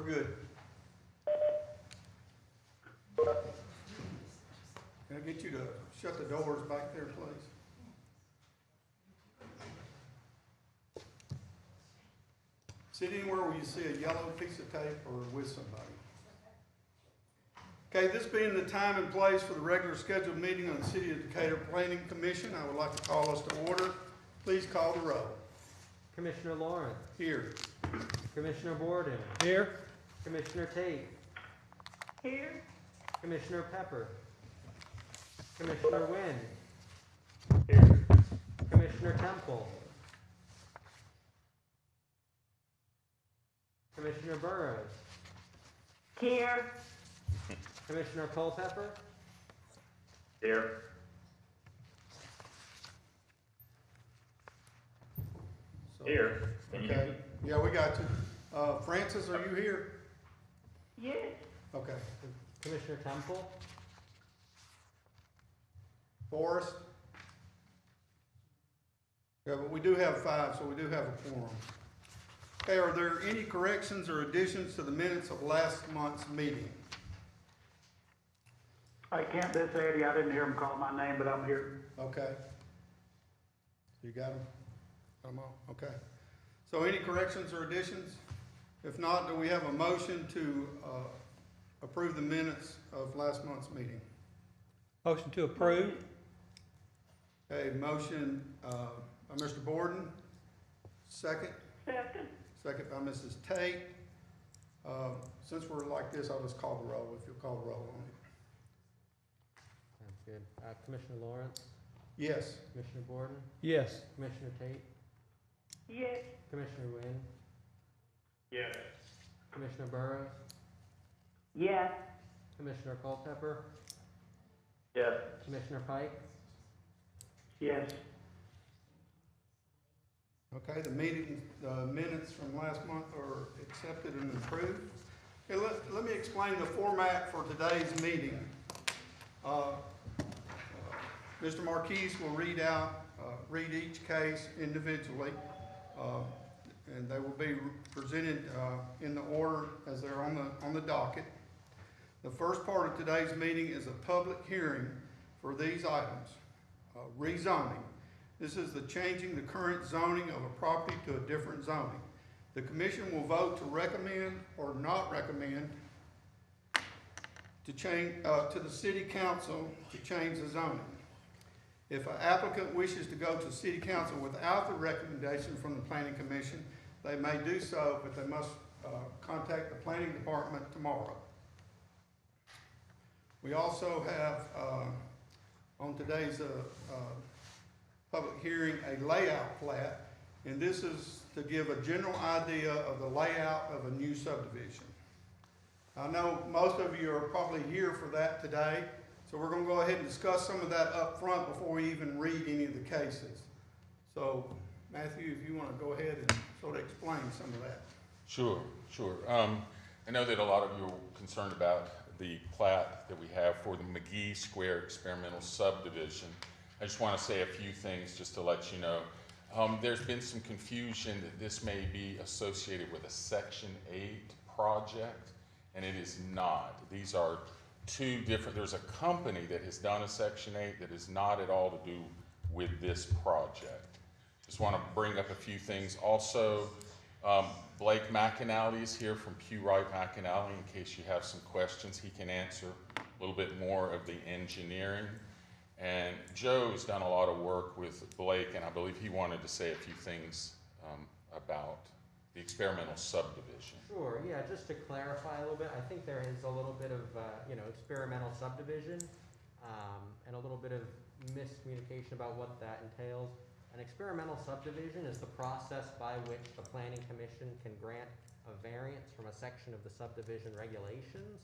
We're good. Can I get you to shut the doors back there, please? Sit anywhere where you see a yellow piece of tape or with somebody. Okay, this being the time and place for the regular scheduled meeting of the City of Decatur Planning Commission, I would like to call us to order. Please call the roll. Commissioner Lawrence. Here. Commissioner Borden. Here. Commissioner Tate. Here. Commissioner Pepper. Commissioner Wynn. Here. Commissioner Temple. Commissioner Burrows. Here. Commissioner Culpepper. Here. So- Here. Can you hear Okay, me? yeah, we got you. Francis, are you here? Yes. Okay. Commissioner Temple. Forrest? Yeah, but we do have 5, so we do have a quorum. Okay, are there any corrections or additions to the minutes of last month's meeting? I can't this Eddie, I didn't hear him call my name, but I'm here. Okay. You got them? Got them all? Okay. So any corrections or additions? If not, do we have a motion to approve the minutes of last month's meeting? Motion to approve. Okay, motion by Mr. Borden, second. Second. Second by Mrs. Tate. Since we're like this, I'll just call the roll, if you'll call the roll on it. Sounds good. Commissioner Lawrence. Yes. Commissioner Borden. Yes. Commissioner Tate. Yes. Commissioner Wynn. Yes. Commissioner Burrows. Yes. Commissioner Culpepper. Yes. Commissioner Pike. Yes. Okay, the minutes from last month are accepted and approved. Okay, let me explain the format for today's meeting. Mr. Marquise will read each case individually, and they will be presented in the order as they're on the docket. The first part of today's meeting is a public hearing for these items. Rezoning. This is the changing the current zoning of a property to a different zoning. The commission will vote to recommend or not recommend to change to the city council to change the zoning. If an applicant wishes to go to city council without the recommendation from the planning commission, they may do so, but they must contact the planning department tomorrow. We also have on today's public hearing a layout plat, and this is to give a general idea of the layout of a new subdivision. I know most of you are probably here for that today, so we're going to go ahead and discuss some of that up front before we even read any of the cases. So, Matthew, if you want to go ahead and sort of explain some of that. Sure. I know that a lot of you are concerned about the plat that we have for the McGee Square Experimental Subdivision. I just want to say a few things just to let you know. There's been some confusion that this may be associated with a Section 8 project, and it is not. These are two different, there's a company that has done a Section 8 that is not at all to do with this project. Just want to bring up a few things. Also, Blake McAnally is here from Q Wright McAnally in case you have some questions. He can answer a little bit more of the engineering. And Joe's done a lot of work with Blake, and I believe he wanted to say a few things about the experimental subdivision. Sure, yeah, just to clarify a little bit, I think there is a little bit of, experimental subdivision, and a little bit of miscommunication about what that entails. An experimental subdivision is the process by which the Planning Commission can grant a variance from a section of the subdivision regulations.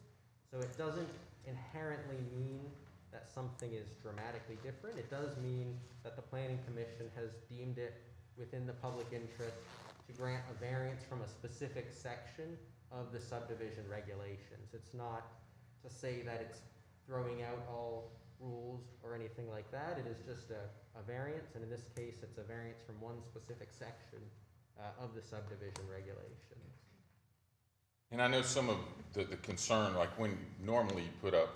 So it doesn't inherently mean that something is dramatically different. It does mean that the Planning Commission has deemed it within the public interest to grant a variance from a specific section of the subdivision regulations. It's not to say that it's throwing out all rules or anything like that. It is just a variance, and in this case, it's a variance from one specific section of the subdivision regulations. And I know some of the concern, like when normally you put up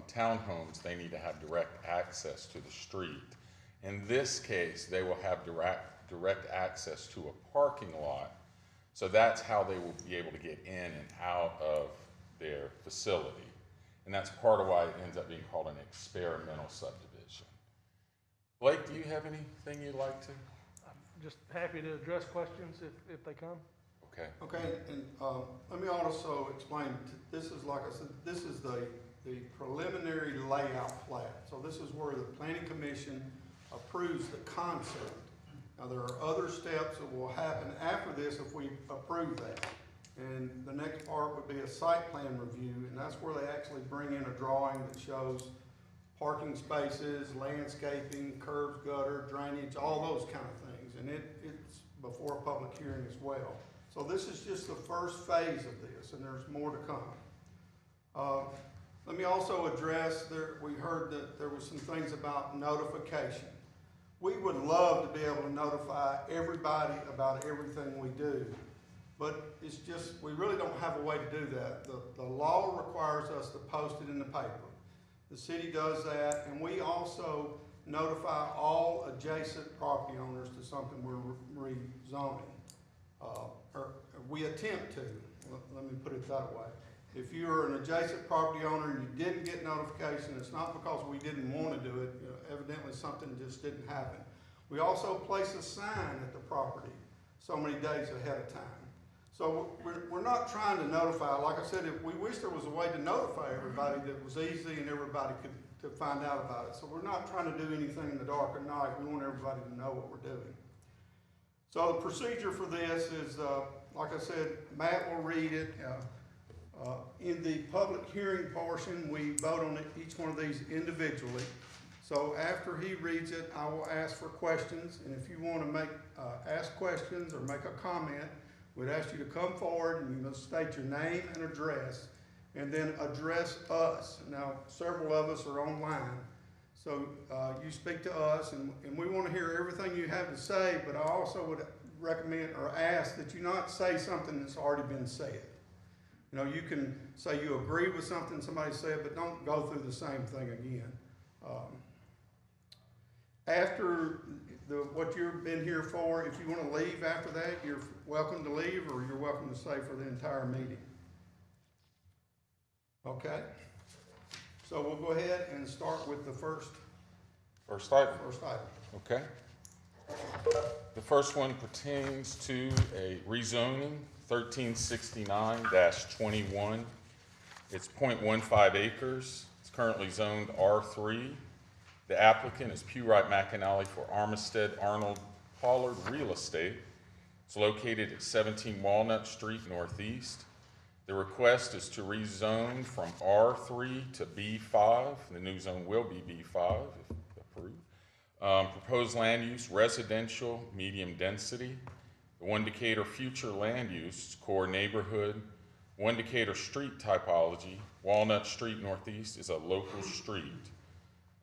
townhomes, they need to have direct access to the street. In this case, they will have direct access to a parking lot. So that's how they will be able to get in and out of their facility. And that's part of why it ends up being called an experimental subdivision. Blake, do you have anything you'd like to? I'm just happy to address questions if they come. Okay. Okay, and let me also explain, this is, like I said, this is the preliminary layout plat. So this is where the planning commission approves the concept. Now, there are other steps that will happen after this if we approve that. And the next part would be a site plan review, and that's where they actually bring in a drawing that shows parking spaces, landscaping, curbs, gutter, drainage, all those kind of things. And it's before a public hearing as well. So this is just the first phase of this, and there's more to come. Let me also address, we heard that there was some things about notification. We would love to be able to notify everybody about everything we do, but it's just, we really don't have a way to do that. The law requires us to post it in the paper. The city does that, and we also notify all adjacent property owners to something we're rezoning. Or we attempt to, let me put it that way. If you're an adjacent property owner and you didn't get notification, it's not because we didn't want to do it. You know, evidently something just didn't happen. We also place a sign at the property so many days ahead of time. So we're not trying to notify. Like I said, if we wish there was a way to notify everybody that was easy and everybody could find out about it. So we're not trying to do anything in the dark of night. We want everybody to know what we're doing. So the procedure for this is, like I said, Matt will read it. In the public hearing portion, we vote on each one of these individually. So after he reads it, I will ask for questions. And if you want to ask questions or make a comment, we'd ask you to come forward and you must state your name and address, and then address us. Now, several of us are online. So you speak to us, and we want to hear everything you have to say, but I also would recommend or ask that you not say something that's already been said. You know, you can say you agree with something somebody said, but don't go through the same thing again. After what you've been here for, if you want to leave after that, you're welcome to leave, or you're welcome to stay for the entire meeting. Okay? So we'll go ahead and start with the first item. Okay. The first one pertains to a rezoning, 1369-21. It's 0.15 acres. It's currently zoned R3. The applicant is Pewright McAnally for Armistead Arnold Pollard Real Estate. It's located at 17 Walnut Street Northeast. The request is to rezone from R3 to B5. The new zone will be B5 if approved. Proposed land use, residential, medium density. The one Decatur future land use, core neighborhood. One Decatur street typology, Walnut Street Northeast is a local street.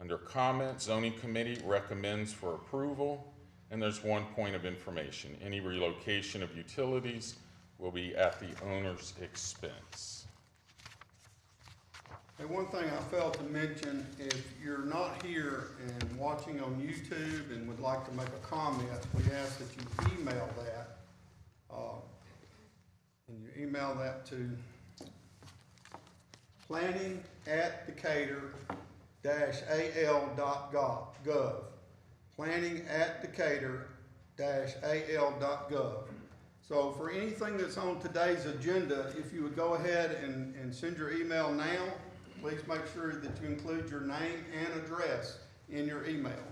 Under comment, zoning committee recommends for approval, and there's one point of information. Any relocation of utilities will be at the owner's expense. And one thing I failed to mention, if you're not here and watching on YouTube and would like to make a comment, we ask that you email that. And you email that to planning@decatur-al.gov. Planning@decatur-al.gov. So for anything that's on today's agenda, if you would go ahead and send your email now, please make sure that you include your name and address in your email.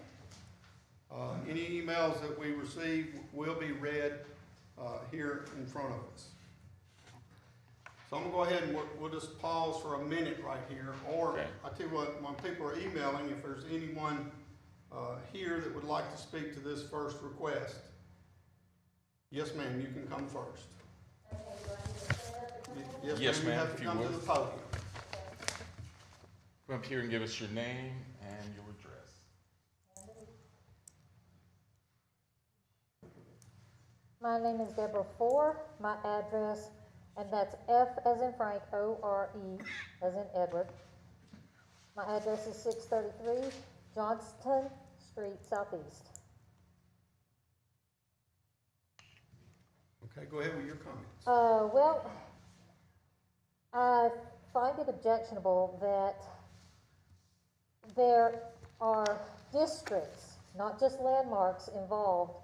Any emails that we receive will be read here in front of us. So I'm gonna go ahead and we'll just pause for a minute right here, or Okay. I tell you what, when people are emailing, if there's anyone here that would like to speak to this first request. Yes, ma'am, you can come first. Yes, You ma'am, have if to you come to would. the podium. Come up here and give us your name and your address. My name is Deborah Ford. My address and that's F as in Frank, O-R-E as in Edward. My address is 633 Johnston Street, Southeast. Okay, go ahead with your comments. Well, I find it objectionable that there are districts, not just landmarks, involved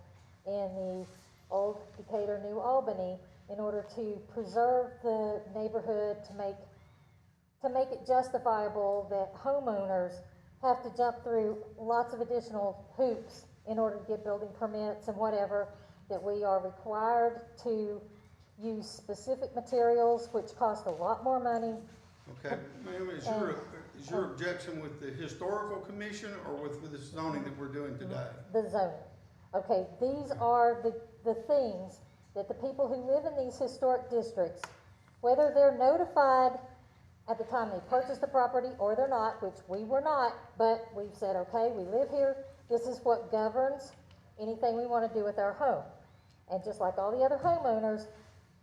in the old Decatur, New Albany, in order to preserve the neighborhood, to make it justifiable that homeowners have to jump through lots of additional hoops in order to get building permits and whatever, that we are required to use specific materials which cost a lot more money. Okay, ma'am, is your objection with the historical commission or with the zoning that we're doing today? The zoning. Okay, these are the things that the people who live in these historic districts, whether they're notified at the time they purchased the property or they're not, which we were not, but we've said, okay, we live here, this is what governs anything we want to do with our home. And just like all the other homeowners,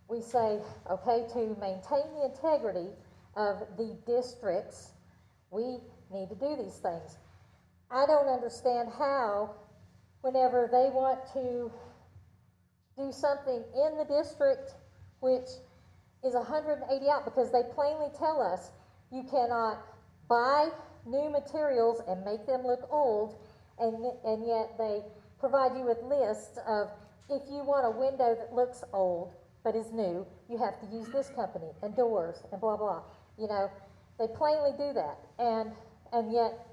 we say, okay, to maintain the integrity of the districts, we need to do these things. I don't understand how, whenever they want to do something in the district which is 180 out, because they plainly tell us you cannot buy new materials and make them look old, and yet they provide you with lists of, if you want a window that looks old but is new, you have to use this company, and doors, and blah, blah. You know, they plainly do that, and yet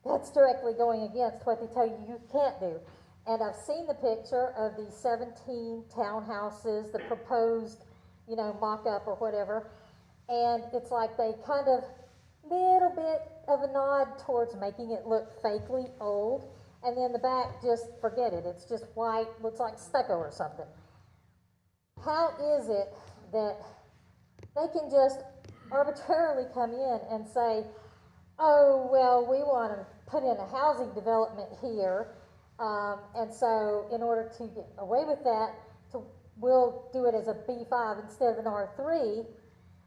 that's directly going against what they tell you you can't do. And I've seen the picture of the 17 townhouses, the proposed, you know, mock-up or whatever, and it's like they kind of, little bit of a nod towards making it look fakely old, and then the back, just forget it, it's just white, looks like stucco or something. How is it that they can just arbitrarily come in and say, oh, well, we want to put in a housing development here, and so in order to get away with that, we'll do it as a B5 instead of an R3,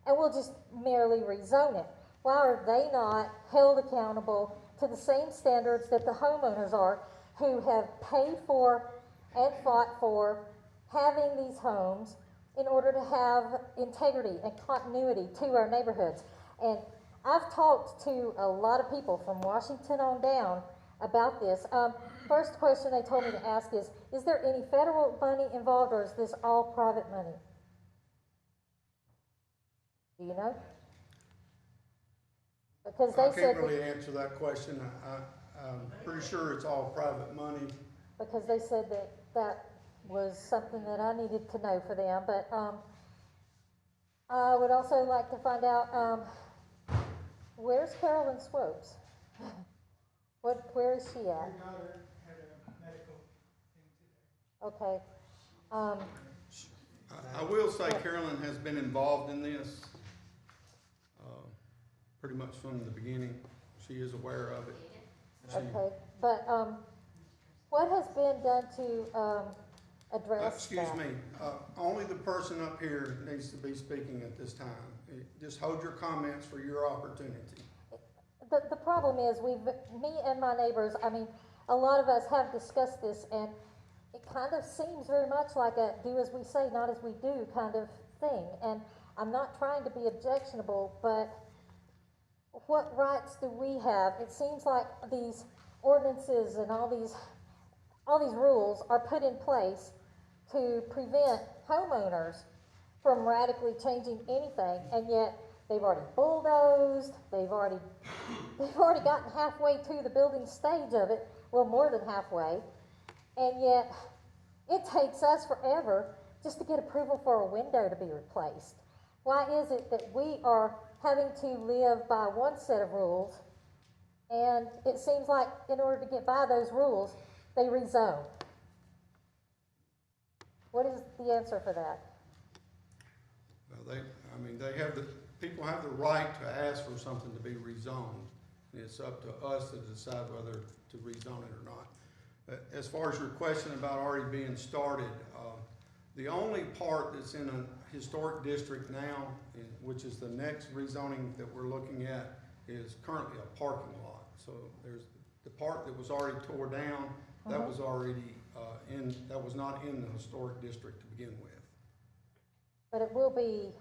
and we'll just merely rezone it. Why are they not held accountable to the same standards that the homeowners are, who have paid for and fought for having these homes in order to have integrity and continuity to our neighborhoods? And I've talked to a lot of people from Washington on down about this. First question they told me to ask is there any federal money involved, or is this all private money? Do you know? Because they I said can't really answer that question. I'm pretty sure it's all private money. because they said that was something that I needed to know for them. But I would also like to find out, where's Carolyn Swopes? Where is she at? Okay. I will say Carolyn has been involved in this pretty much from the beginning. She is aware of it. Okay, but what has been done to address Excuse that? me, only the person up here needs to be speaking at this time. Just hold your comments for your opportunity. The problem is, me and my neighbors, I mean, a lot of us have discussed this, and it kind of seems very much like a do as we say, not as we do kind of thing. And I'm not trying to be objectionable, but what rights do we have? It seems like these ordinances and all these rules are put in place to prevent homeowners from radically changing anything, and yet they've already bulldozed, they've already gotten halfway to the building stage of it, well, more than halfway, and yet it takes us forever just to get approval for a window to be replaced. Why is it that we are having to live by one set of rules, and it seems like in order to get by those rules, they rezone? What is the answer for that? Well, people have the right to ask for something to be rezoned. And it's up to us to decide whether to rezone it or not. As far as your question about already being started, the only part that's in historic district now, which is the next rezoning that we're looking at, is currently a parking lot. So there's the part that was already tore down, that was already, that was not in the historic district to begin with. But it will be,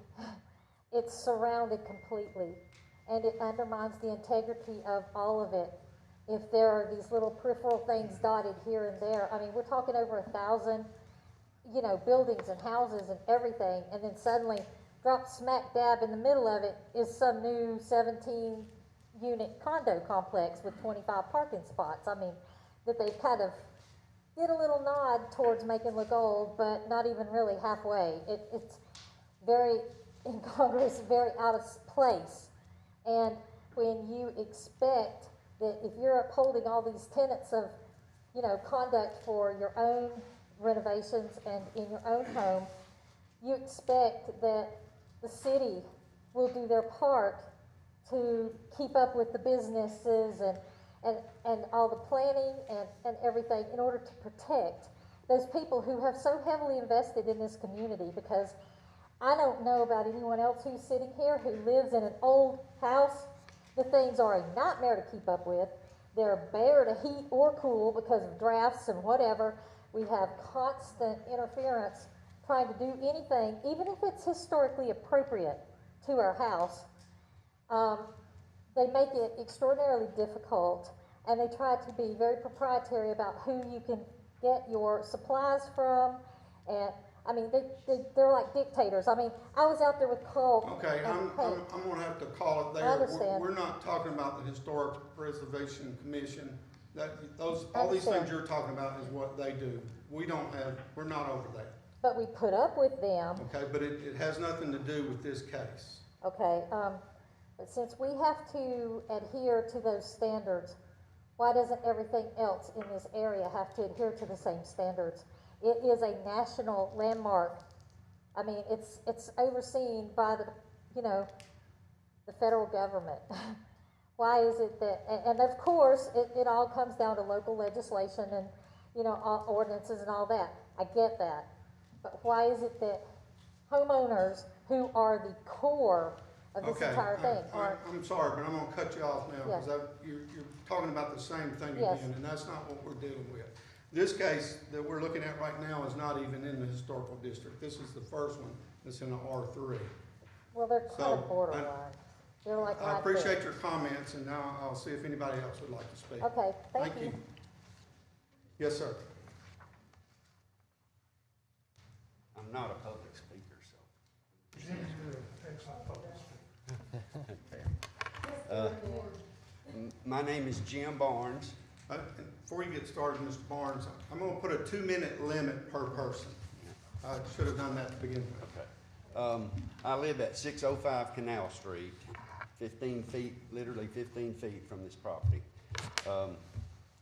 it's surrounded completely, and it undermines the integrity of all of it. If there are these little peripheral things dotted here and there, I mean, we're talking over 1,000, you know, buildings and houses and everything, and then suddenly, drop smack dab in the middle of it is some new 17-unit condo complex with 25 parking spots. I mean, that they kind of did a little nod towards making look old, but not even really halfway. It's very incongruous, very out of place. And when you expect that if you're upholding all these tenets of, you know, conduct for your own renovations and in your own home, you expect that the city will do their part to keep up with the businesses and all the planning and everything in order to protect those people who have so heavily invested in this community. Because I don't know about anyone else who's sitting here who lives in an old house. The things are a nightmare to keep up with. They're bare to heat or cool because of drafts and whatever. We have constant interference trying to do anything, even if it's historically appropriate to our house. They make it extraordinarily difficult, and they try to be very proprietary about who you can get your supplies from. And I mean, they're like dictators. I mean, I was out there with Carl. Okay, I'm gonna have to call it there. I understand. We're not talking about the Historic Preservation Commission. All these things you're talking about is what they do. We're not over that. But we put up with them. Okay, but it has nothing to do with this case. Okay, but since we have to adhere to those standards, why doesn't everything else in this area have to adhere to the same standards? It is a national landmark. I mean, it's overseen by the, you know, the federal government. Why is it that, and of course, it all comes down to local legislation and, you know, all ordinances and all that. I get that. But why is it that homeowners who are the core of this entire thing are... I'm sorry, but I'm gonna cut you off now, Yes. because you're talking about the same thing Yes. again, and that's not what we're dealing with. This case that we're looking at right now is not even in the historical district. This is the first one that's in the R3. Well, they're kind So, of borderline. They're like I right appreciate there. your comments, and now I'll see if anybody else would like to speak. Okay, thank you. Yes, sir. I'm not a public speaker, so. My name is Jim Barnes. Before you get started, Mr. Barnes, I'm gonna put a 2-minute limit per person. I should have done that to begin with. Okay. I live at 605 Canal Street, 15 feet, literally 15 feet from this property,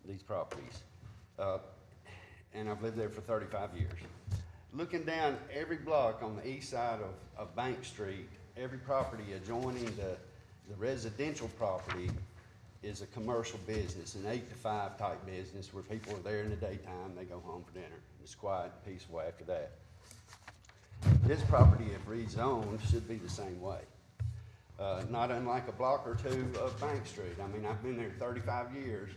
these properties. And I've lived there for 35 years. Looking down every block on the east side of Bank Street, every property adjoining the residential property is a commercial business, an 8 to 5 type business where people are there in the daytime, they go home for dinner. It's quiet and peaceful after that. This property, if rezoned, should be the same way. Not unlike a block or two of Bank Street. I mean, I've been there 35 years,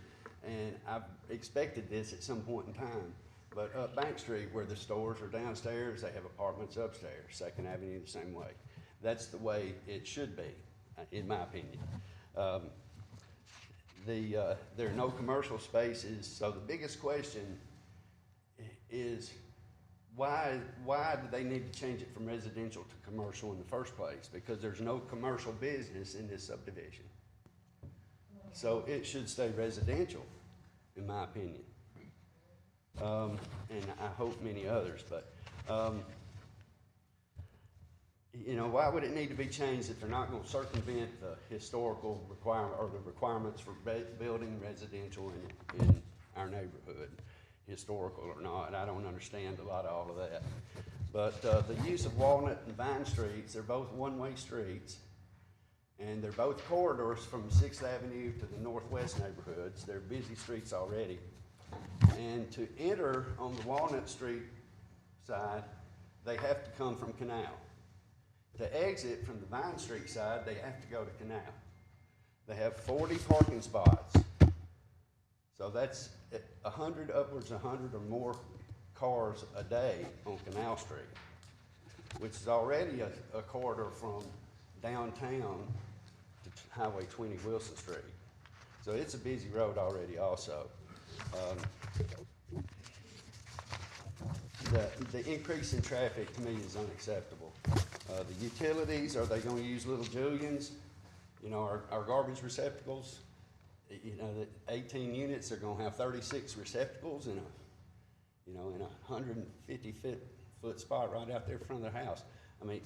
and I've expected this at some point in time. But up Bank Street, where the stores are downstairs, they have apartments upstairs. 2nd Avenue the same way. That's the way it should be, in my opinion. There are no commercial spaces, so the biggest question is why do they need to change it from residential to commercial in the first place? Because there's no commercial business in this subdivision. So it should stay residential, in my opinion. And I hope many others, but, you know, why would it need to be changed if they're not gonna circumvent the historical requirement or the requirements for building residential in our neighborhood, historical or not? I don't understand a lot of all of that. But the use of Walnut and Vine Streets, they're both one-way streets, and they're both corridors from 6th Avenue to the northwest neighborhoods. They're busy streets already. And to enter on the Walnut Street side, they have to come from Canal. To exit from the Vine Street side, they have to go to Canal. They have 40 parking spots. So that's 100, upwards of 100 or more cars a day on Canal Street, which is already a corridor from downtown to Highway 20 Wilson Street. So it's a busy road already also. The increase in traffic to me is unacceptable. The utilities, are they gonna use little Julians? You know, our garbage receptacles, you know, the 18 units are gonna have 36 receptacles in a 150 foot spot right out there in front of their house. I mean,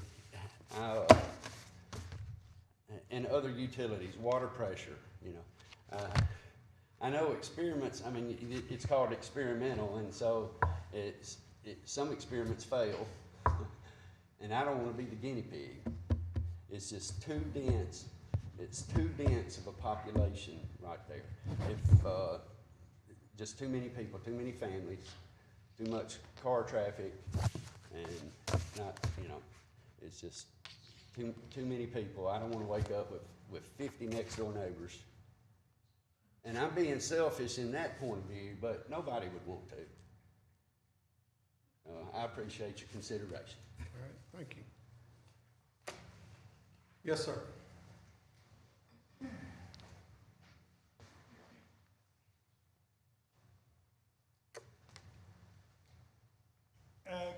and other utilities, water pressure, you know. I know experiments, I mean, it's called experimental, and so some experiments fail, and I don't want to be the guinea pig. It's just too dense. It's too dense of a population right there. If just too many people, too many families, too much car traffic, and not, you know, it's just too many people. I don't want to wake up with 50 next door neighbors. And I'm being selfish in that point of view, but nobody would want to. I appreciate your consideration. All right, thank you. Yes, sir.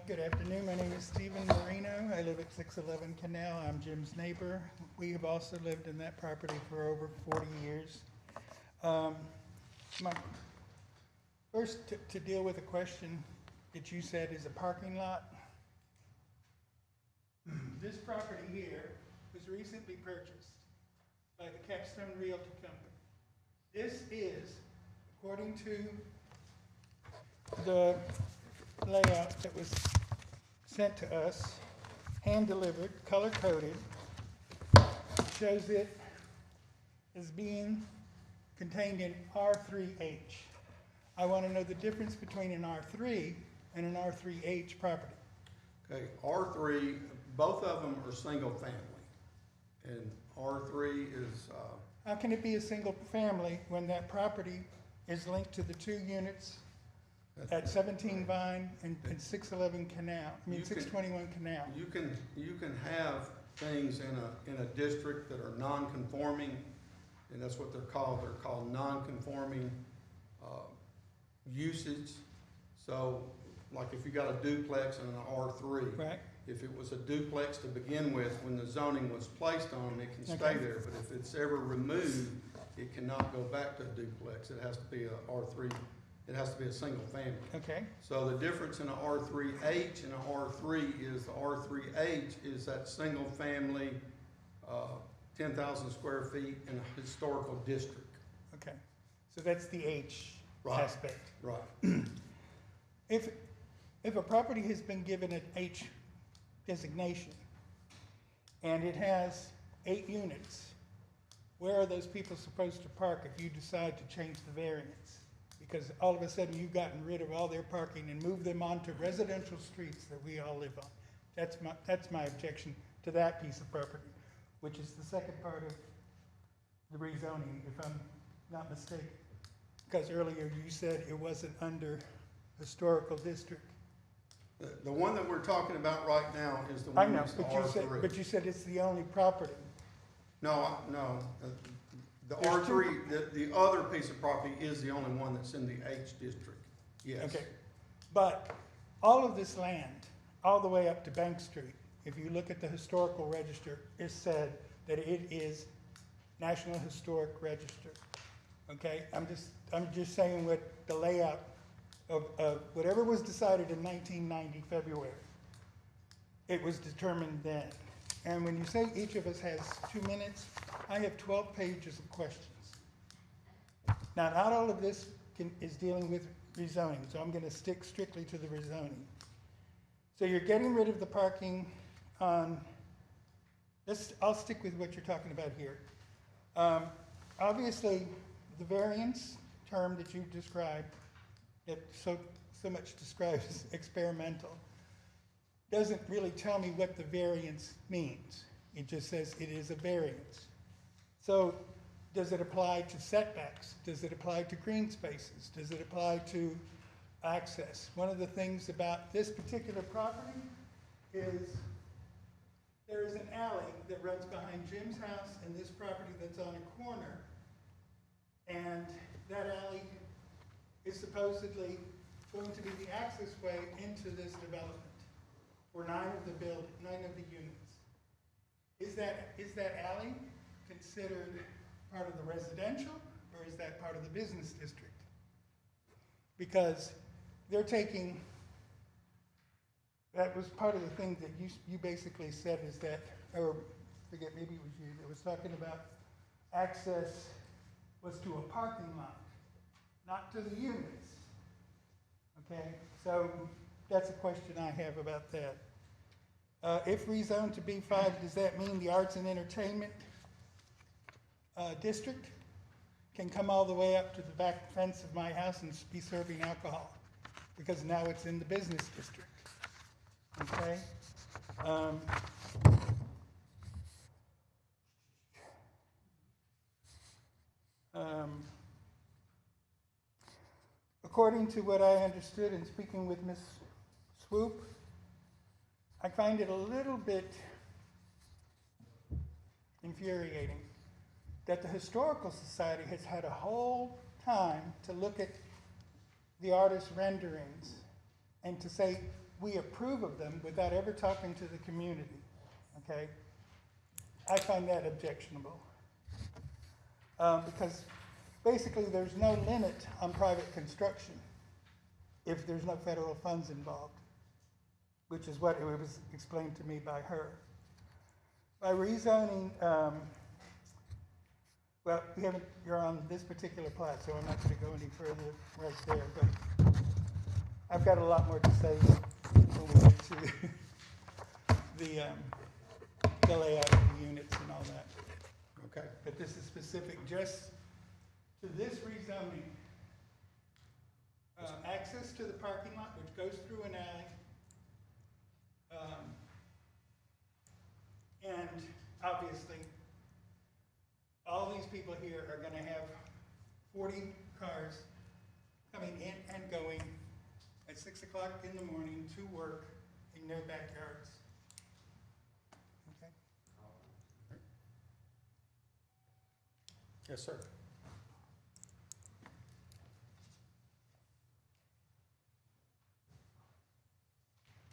Good afternoon. My name is Stephen Marino. I live at 611 Canal. I'm Jim's neighbor. We have also lived in that property for over 40 years. First, to deal with a question that you said is a parking lot. This property here was recently purchased by the Capstone Realty Company. This is, according to the layout that was sent to us, hand-delivered, color-coded, shows it as being contained in R3H. I want to know the difference between an R3 and an R3H property. Okay, R3, both of them are single family. And R3 is, How can it be a single family when that property is linked to the 2 units at 17 Vine and 611 Canal, I mean 621 Canal? you can have things in a district that are non-conforming, and that's what they're called. They're called non-conforming usage. So, like if you got a duplex and an R3, Right. if it was a duplex to begin with, when the zoning was placed on it can stay Okay. there. But if it's ever removed, it cannot go back to a duplex. It has to be a R3. It has to be a single family. Okay, So the difference in a R3H and a R3 is the R3H is that single family, 10,000 square feet in a historical district. okay. So that's the H Right. aspect. Right. If a property has been given an H designation and it has 8 units, where are those people supposed to park if you decide to change the variance? Because all of a sudden you've gotten rid of all their parking and moved them onto residential streets that we all live on. That's my objection to that piece of property, which is the second part of the rezoning, if I'm not mistaken. Because earlier you said it wasn't under historical district. The one that we're talking about right now is the I one know, that's the but you said it's the only property. No, no. The There's two- R3, the other piece of property is the only one that's in the H district. Yes. Okay, but all of this land, all the way up to Bank Street, if you look at the historical register, it said that it is National Historic Register. Okay, I'm just saying what the layout of whatever was decided in 1990 February, it was determined then. And when you say each of us has 2 minutes, I have 12 pages of questions. Now, not all of this is dealing with rezoning, so I'm going to stick strictly to the rezoning. So you're getting rid of the parking on, I'll stick with what you're talking about here. Obviously, the variance term that you described, that so much describes experimental, doesn't really tell me what the variance means. It just says it is a variance. So does it apply to setbacks? Does it apply to green spaces? Does it apply to access? One of the things about this particular property is there is an alley that runs behind Jim's house and this property that's on a corner. And that alley is supposedly going to be the access way into this development for 9 of the units. Is that alley considered part of the residential, or is that part of the business district? Because they're taking, that was part of the thing that you basically said is that, or forget, maybe it was you that was talking about access was to a parking lot, not to the units. Okay, so that's a question I have about that. If rezoned to B5, does that mean the arts and entertainment district can come all the way up to the back fence of my house and be serving alcohol? Because now it's in the business district. Okay? According to what I understood in speaking with Ms. Swoop, I find it a little bit infuriating that the Historical Society has had a whole time to look at the artist's renderings and to say we approve of them without ever talking to the community, okay? I find that objectionable. Because basically there's no limit on private construction if there's no federal funds involved, which is what it was explained to me by her. By rezoning, well, you're on this particular plat, so I'm not going to go any further right there, but I've got a lot more to say when we get to the layout of the units and all that. Okay. But this is specific just to this rezoning. Access to the parking lot, which goes through an alley. And obviously, all these people here are going to have 40 cars coming in and going at 6 o'clock in the morning to work in their backyards. Okay? Yes, sir.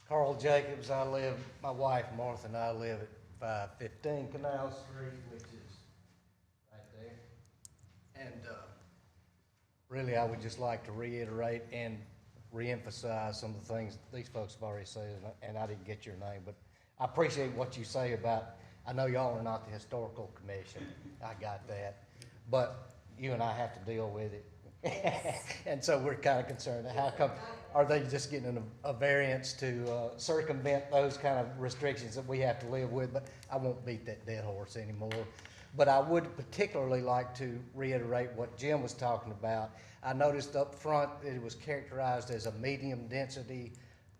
Carl Jacobs, my wife Martha and I live at 515 Canal Street, which is right there. And really, I would just like to reiterate and reemphasize some of the things these folks have already said, and I didn't get your name, but I appreciate what you say about, I know y'all are not the historical commission, I got that, but you and I have to deal with it. And so we're kind of concerned, how come, are they just getting a variance to circumvent those kind of restrictions that we have to live with? But I won't beat that dead horse anymore. But I would particularly like to reiterate what Jim was talking about. I noticed up front that it was characterized as a medium density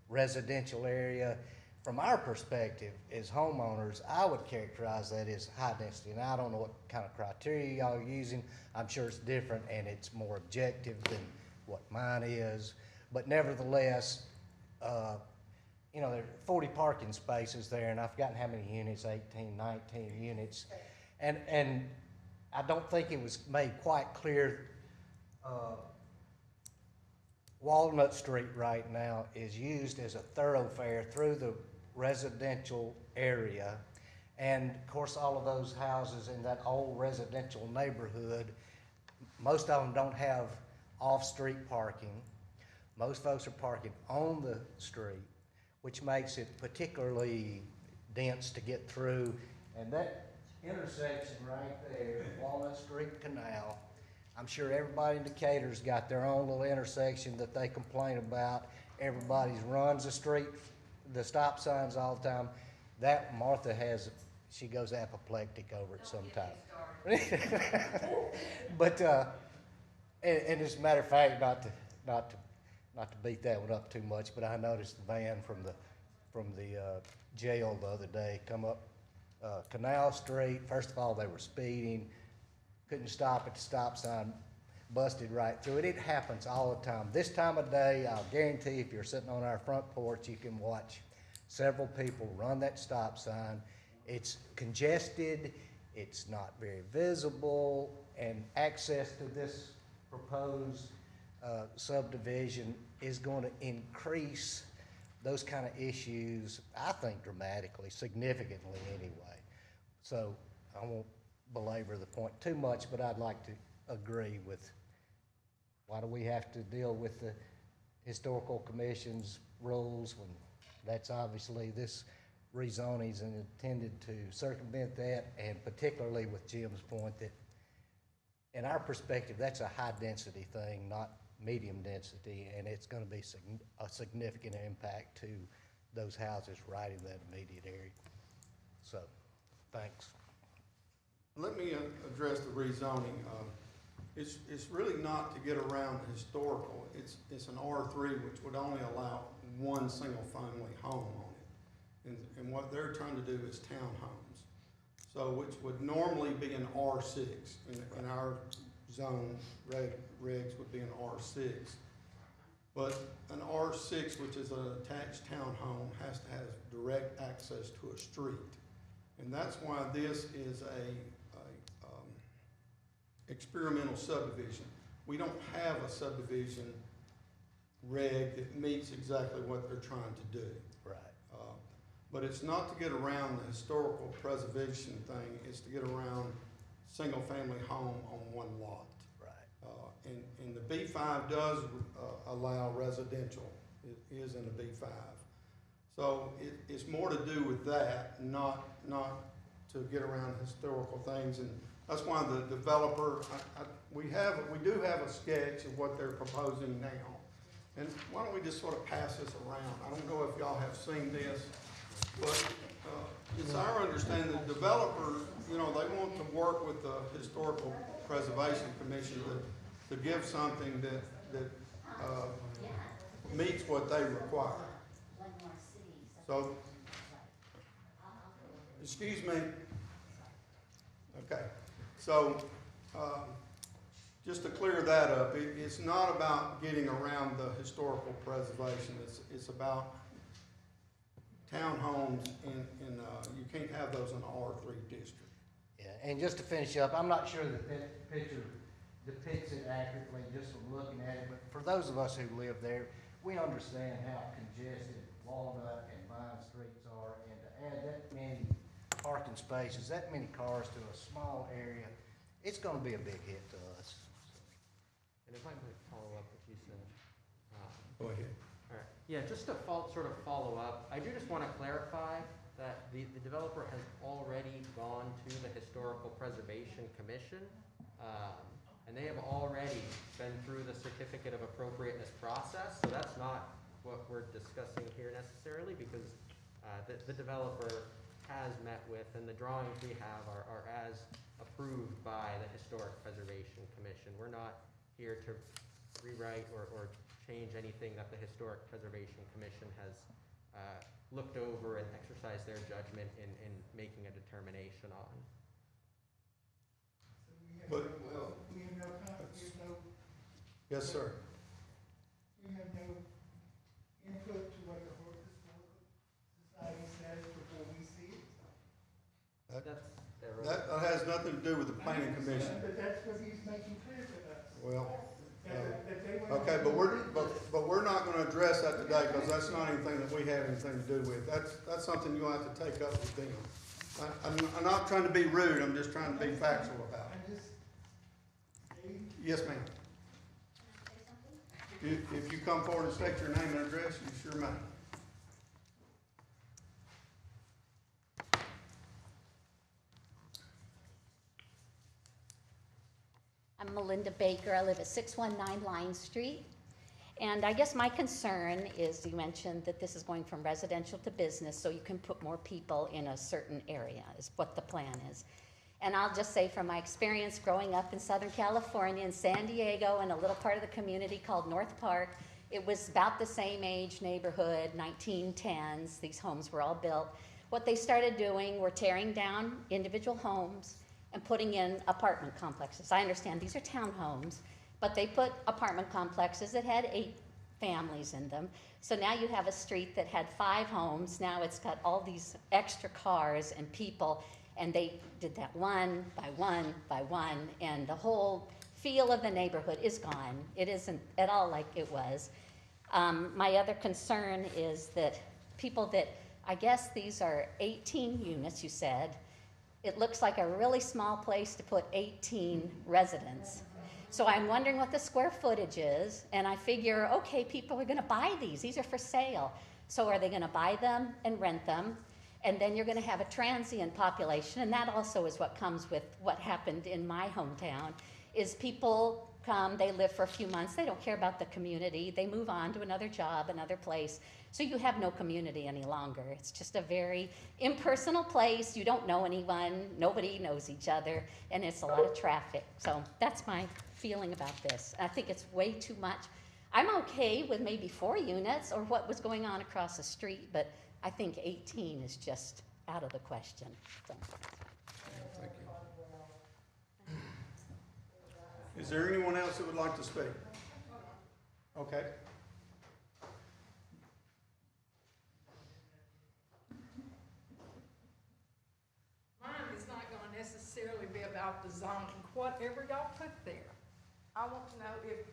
residential area. From our perspective as homeowners, I would characterize that as high density. And I don't know what kind of criteria y'all are using. I'm sure it's different and it's more objective than what mine is. But nevertheless, you know, there are 40 parking spaces there, and I've forgotten how many units, 18, 19 units. And I don't think it was made quite clear. Walnut Street right now is used as a thoroughfare through the residential area. And of course, all of those houses in that old residential neighborhood, most of them don't have off-street parking. Most folks are parking on the street, which makes it particularly dense to get through. And that intersection right there, Walnut Street Canal, I'm sure everybody in Decatur's got their own little intersection that they complain about. Everybody runs the street, the stop signs all the time. That Martha has, she goes apoplectic over it sometimes. But, and as a matter of fact, not to beat that one up too much, but I noticed the van from the from the jail the other day, come up Canal Street. First of all, they were speeding, couldn't stop at the stop sign, busted right through it. It happens all the time. This time of day, I'll guarantee if you're sitting on our front porch, you can watch several people run that stop sign. It's congested, it's not very visible, and access to this proposed subdivision is going to increase those kind of issues, I think dramatically, significantly anyway. So I won't belabor the point too much, but I'd like to agree with, why do we have to deal with the historical commission's rules when that's obviously, this rezoning is intended to circumvent that, and particularly with Jim's point that in our perspective, that's a high density thing, not medium density, and it's going to be a significant impact to those houses right in that immediate area. So, thanks. Let me address the rezoning. It's really not to get around the historical. It's an R3, which would only allow one single-family home on it. And what they're trying to do is townhomes. So, which would normally be an R6. In our zone, regs would be an R6. But an R6, which is an attached townhome, has to have direct access to a street. And that's why this is a experimental subdivision. We don't have a subdivision reg that meets exactly what they're trying to do. Right. But it's not to get around the historical preservation thing, it's to get around single-family home on one lot. Right. And the B5 does allow residential, it is in the B5. So it's more to do with that, not to get around historical things. And that's why the developer, we do have a sketch of what they're proposing now. And why don't we just sort of pass this around? I don't know if y'all have seen this, but it's our understanding the developer, they want to work with the Historical Preservation Commission to give something that meets what they require. So, excuse me. Okay. So, just to clear that up, it's not about getting around the historical preservation. It's about townhomes you can't have those in the R3 district. Yeah, and just to finish up, I'm not sure that picture depicts it accurately just from looking at it, but for those of us who live there, we understand how congested Walnut and Vine Streets are, and to add that many parking spaces, that many cars to a small area, it's going to be a big hit to us. And if I might follow up what you said. Go ahead. All right. Yeah, just to sort of follow up, I do just want to clarify that the developer has already gone to the Historical Preservation Commission, and they have already been through the Certificate of Appropriateness process. So that's not what we're discussing here necessarily, because the developer has met with, and the drawings we have are as approved by the Historic Preservation Commission. We're not here to rewrite or change anything that the Historic Preservation Commission has looked over and exercised their judgment in making a determination on. But, We have no, yes, sir. we have no input to what the Historical Society says before we see it. That's their role. That has nothing to do with the planning commission. But that's what he's making clear to us. Well, That they want okay, but we're not gonna address that today, because that's not anything that we have anything to do with. That's something you'll have to take up with them. I'm not trying to be rude, I'm just trying to be factual about it. I'm just, Yes, ma'am. If you come forward and state your name and address, you sure may. I'm Melinda Baker. I live at 619 Line Street. And I guess my concern is, you mentioned that this is going from residential to business, so you can put more people in a certain area, is what the plan is. And I'll just say from my experience growing up in Southern California, in San Diego, in a little part of the community called North Park, It was about the same age neighborhood, 1910s. These homes were all built. What they started doing were tearing down individual homes and putting in apartment complexes. I understand these are townhomes, but they put apartment complexes that had 8 families in them. So now you have a street that had 5 homes. Now it's got all these extra cars and people, and they did that one by one by one, and the whole feel of the neighborhood is gone. It isn't at all like it was. My other concern is that people that, I guess these are 18 units, you said. It looks like a really small place to put 18 residents. So I'm wondering what the square footage is, and I figure, okay, people are gonna buy these. These are for sale. So are they gonna buy them and rent them? And then you're gonna have a transient population, and that also is what comes with what happened in my hometown, is people come, they live for a few months, they don't care about the community, they move on to another job, another place. So you have no community any longer. It's just a very impersonal place. You don't know anyone, nobody knows each other, and it's a lot of traffic. So that's my feeling about this. I think it's way too much. I'm okay with maybe 4 units or what was going on across the street, but I think 18 is just out of the question. So. Thank you. Is there anyone else that would like to speak? Okay. Mine is not gonna necessarily be about the zoning, whatever y'all put there. I want to know if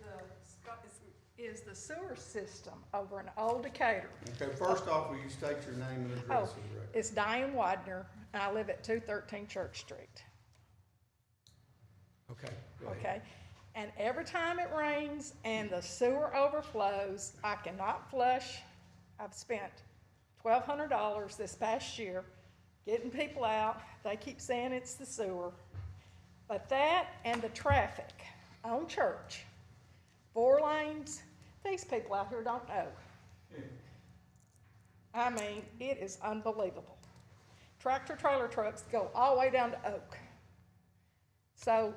is the sewer system over in Old Decatur. Okay, first off, will you state your name and address for the record? It's Diane Widener, and I live at 213 Church Street. Okay, go ahead. Okay, and every time it rains and the sewer overflows, I cannot flush. I've spent $1,200 this past year getting people out. They keep saying it's the sewer. But that and the traffic on Church, 4 lanes, these people out here don't know. I mean, it is unbelievable. Tractor trailer trucks go all the way down to Oak. So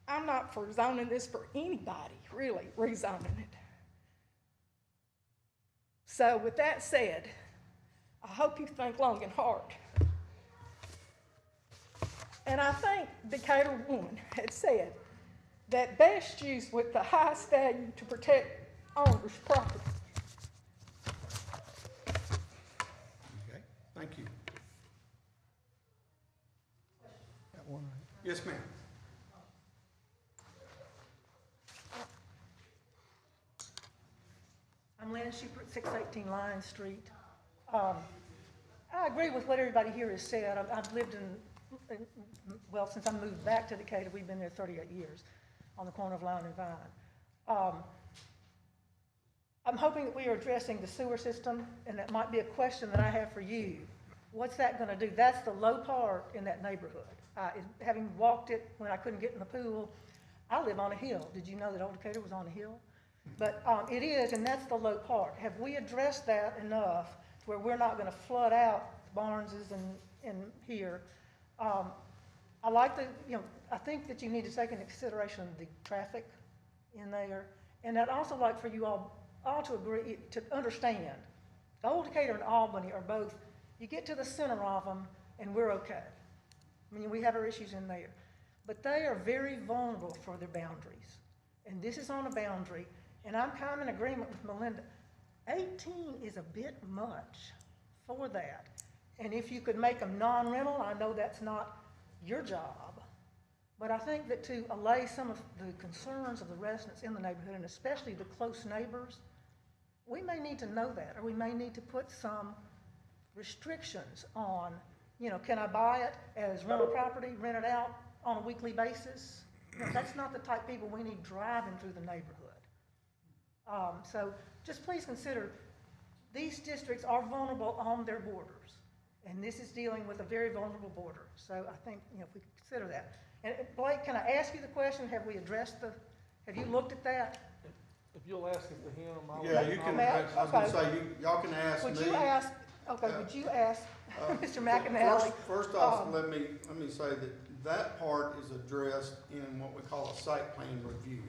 I'm not for zoning this for anybody, really, rezoning it. So with that said, I hope you think long and hard. And I think Decatur woman had said that best use with the highest value to protect owners' property. Okay, thank you. Got one right. Yes, ma'am. I'm Lynn Shupert, 618 Lion Street. I agree with what everybody here has said. I've lived well, since I moved back to Decatur, we've been there 38 years on the corner of Lion and Vine. I'm hoping that we are addressing the sewer system, and that might be a question that I have for you. What's that going to do? That's the low part in that neighborhood. Having walked it when I couldn't get in the pool, I live on a hill. Did you know that Old Decatur was on a hill? But it is, and that's the low part. Have we addressed that enough to where we're not going to flood out Barneses and here? I like the, I think that you need to take into consideration the traffic in there. And I'd also like for you all to agree, to understand, Old Decatur and Albany are both, you get to the center of them and we're okay. I mean, we have our issues in there. But they are very vulnerable for their boundaries. And this is on a boundary. And I'm kind of in agreement with Melinda. 18 is a bit much for that. And if you could make them non-rental, I know that's not your job, but I think that to allay some of the concerns of the residents in the neighborhood, and especially the close neighbors, we may need to know that, or we may need to put some restrictions on, can I buy it as rental property, rent it out on a weekly basis? That's not the type of people we need driving through the neighborhood. So just please consider, these districts are vulnerable on their borders. And this is dealing with a very vulnerable border. So I think, if we consider that. And Blake, can I ask you the question? Have we addressed have you looked at that? If you'll ask it to him, I'll. Yeah, you can, I was gonna say, y'all can ask me. Would you ask Mr. McAnally? First off, let me say that part is addressed in what we call a site plan review.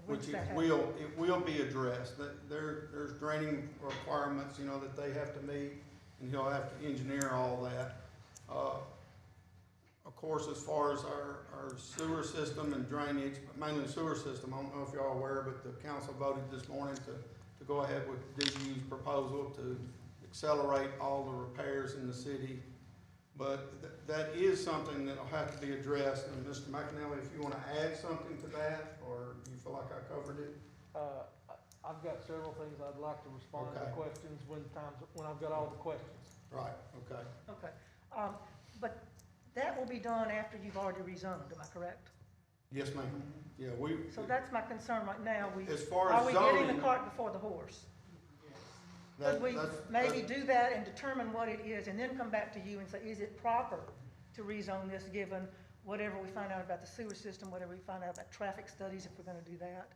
When which does that it happen? will be addressed. There's draining requirements, you know, that they have to meet, and he'll have to engineer all that. Of course, as far as our sewer system and drainage, mainly the sewer system, I don't know if y'all are aware, but the council voted this morning to go ahead with DU's proposal to accelerate all the repairs in the city. But that is something that'll have to be addressed, and Mr. McAnally, if you wanna add something to that, or you feel like I covered it? I've got several things I'd like to respond to Okay. questions when I've got all the questions. Right, okay. Okay, but that will be done after you've already rezoned, am I correct? Yes, ma'am. Yeah, So that's my concern right now, as far are as we getting zoning, the cart before the horse? Could we that's, maybe do that and determine what it is, and then come back to you and say, is it proper to rezone this, given whatever we find out about the sewer system, whatever we find out about traffic studies, if we're gonna do that?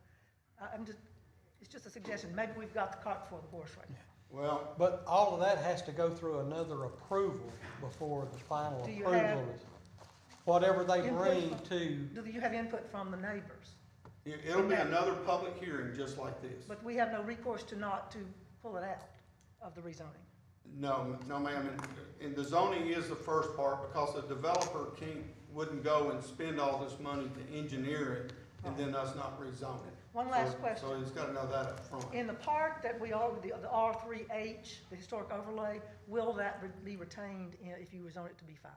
It's just a suggestion, maybe we've got the cart before the horse right now. well, But all of that has to go through another approval before the final Do you approval have is. Whatever they input bring from- to, Do you have input from the neighbors? it'll be another public hearing just like this. But we have no recourse to not to pull it out of the rezoning. No, ma'am, and the zoning is the first part, because the developer wouldn't go and spend all this money to engineer it, and then us not rezone it. One last question. So he's gotta know that up front. In the part that we all, the R3H, the historic overlay, will that be retained if you rezone it to B5?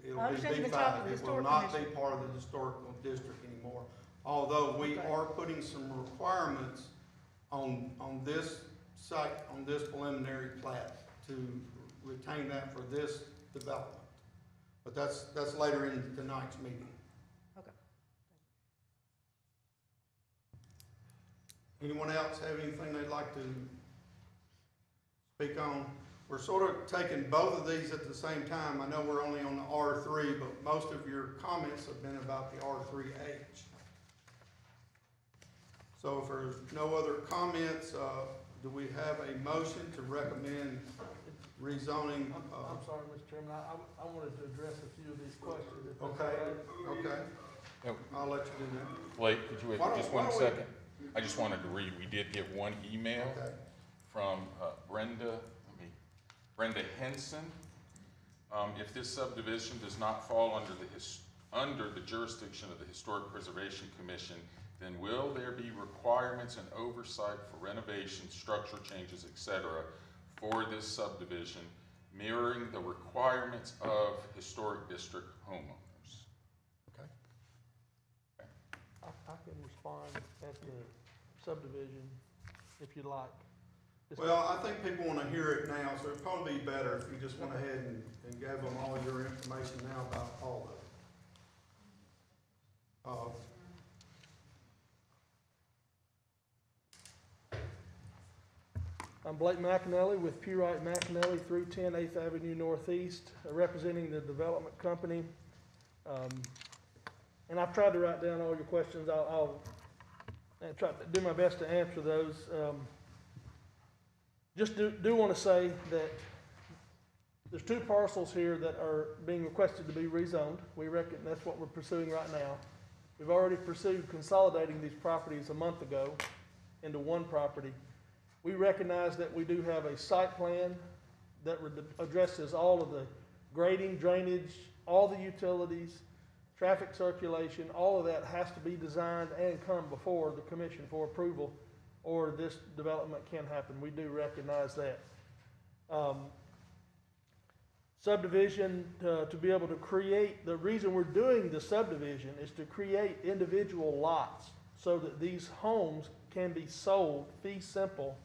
It'll I be understand you've been talking to B5, the it will historic not be commission. part of the historical district anymore. Although we Okay. are putting some requirements on this site, on this preliminary plat, to retain that for this development. But that's later in tonight's meeting. Okay. Anyone else have anything they'd like to speak on? We're sort of taking both of these at the same time. I know we're only on the R3, but most of your comments have been about the R3H. So if there's no other comments, do we have a motion to recommend rezoning? I'm sorry, Mr. Chairman, I wanted to address a few of these questions. if that's Okay, all right. okay. No, I'll let you do that. Blake, could you wait Why don't- just why one don't we- second? I just wanted to read, we did get one email Okay. from Brenda Henson. If this subdivision does not fall under the jurisdiction of the Historic Preservation Commission, then will there be requirements and oversight for renovation, structure changes, etc. for this subdivision, mirroring the requirements of historic district homeowners? Okay. I can respond at the subdivision if you like. Well, I think people want to hear it now, so it'd probably be better if you just went ahead and gave them all your information now about all of it. I'm Blake McAnally with Pewright McAnally, 310 8th Avenue Northeast, representing the development company. And I've tried to write down all your questions. I'll try to do my best to answer those. Just do want to say that there's two parcels here that are being requested to be rezoned. We reckon that's what we're pursuing right now. We've already pursued consolidating these properties a month ago into one property. We recognize that we do have a site plan that addresses all of the grading, drainage, all the utilities, traffic circulation, all of that has to be designed and come before the commission for approval, or this development can happen. We do recognize that. Subdivision, to be able to create, the reason we're doing the subdivision is to create individual lots so that these homes can be sold fee simple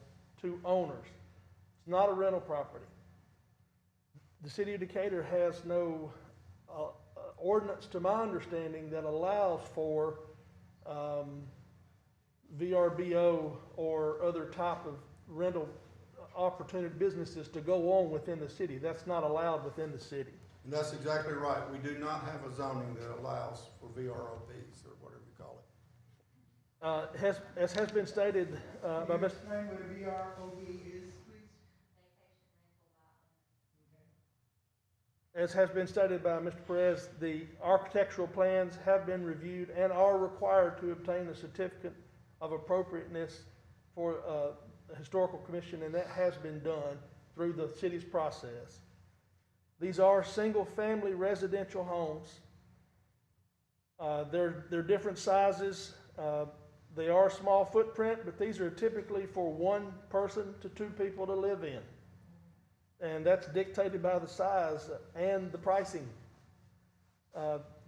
to owners. It's not a rental property. The city of Decatur has no ordinance, to my understanding, that allows for VRBO or other type of rental opportunity businesses to go on within the city. That's not allowed within the city. And that's exactly right. We do not have a zoning that allows for VROPs or whatever you call it. As has been stated by Mr. Explain what a VROB is, please. as has been stated by Mr. Perez, the architectural plans have been reviewed and are required to obtain a certificate of appropriateness for the Historical Commission, and that has been done through the city's process. These are single-family residential homes. They're different sizes. They are small footprint, but these are typically for 1 person to 2 people to live in. And that's dictated by the size and the pricing.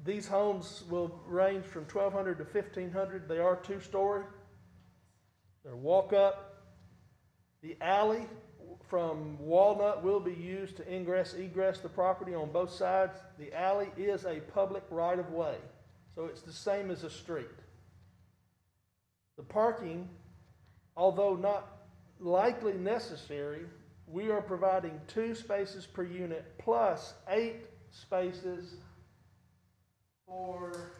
These homes will range from $1,200 to $1,500. They are 2-story. They're walk-up. The alley from Walnut will be used to egress the property on both sides. The alley is a public right-of-way, so it's the same as a street. The parking, although not likely necessary, we are providing 2 spaces per unit plus 8 spaces for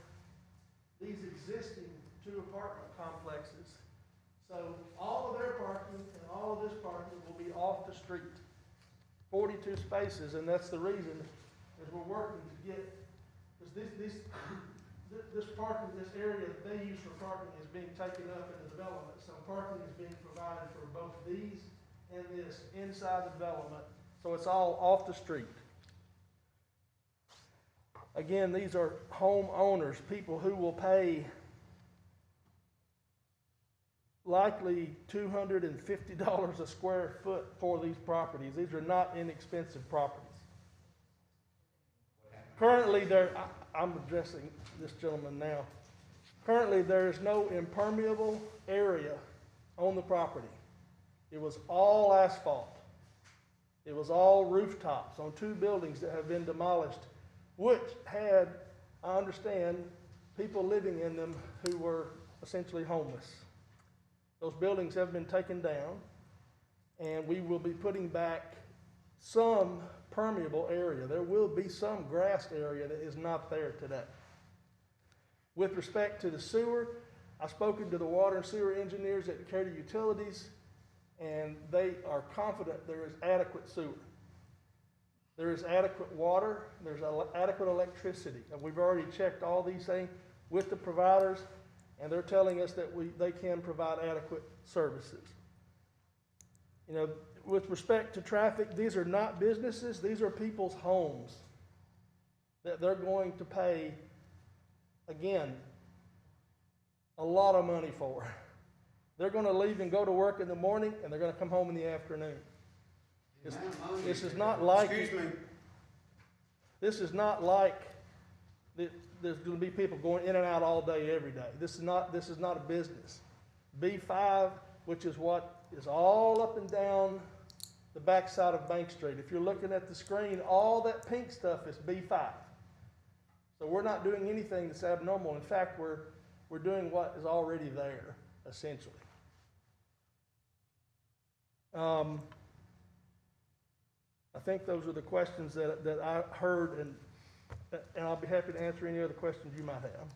these existing 2 apartment complexes. So all of their parking and all of this parking will be off the street. 42 spaces, and that's the reason is we're working to get, because this parking, this area that they use for parking is being taken up in the development. So parking is being provided for both these and this inside the development. So it's all off the street. Again, these are homeowners, people who will pay likely $250 a square foot for these properties. These are not inexpensive properties. Currently, I'm addressing this gentleman now. Currently, there is no impermeable area on the property. It was all asphalt. It was all rooftops on 2 buildings that have been demolished, which had, I understand, people living in them who were essentially homeless. Those buildings have been taken down, and we will be putting back some permeable area. There will be some grassed area that is not there today. With respect to the sewer, I've spoken to the water and sewer engineers at Decatur Utilities, and they are confident there is adequate sewer. There is adequate water, there's adequate electricity. And we've already checked all these things with the providers, and they're telling us that they can provide adequate services. You know, with respect to traffic, these are not businesses, these are people's homes that they're going to pay, again, a lot of money for. They're going to leave and go to work in the morning, and they're going to come home in the afternoon. This is not like. Excuse me. This is not like there's going to be people going in and out all day, every day. This is not a business. B5, which is what is all up and down the backside of Bank Street. If you're looking at the screen, all that pink stuff is B5. So we're not doing anything that's abnormal. In fact, we're doing what is already there, essentially. I think those are the questions that I heard, and I'll be happy to answer any other questions you might have.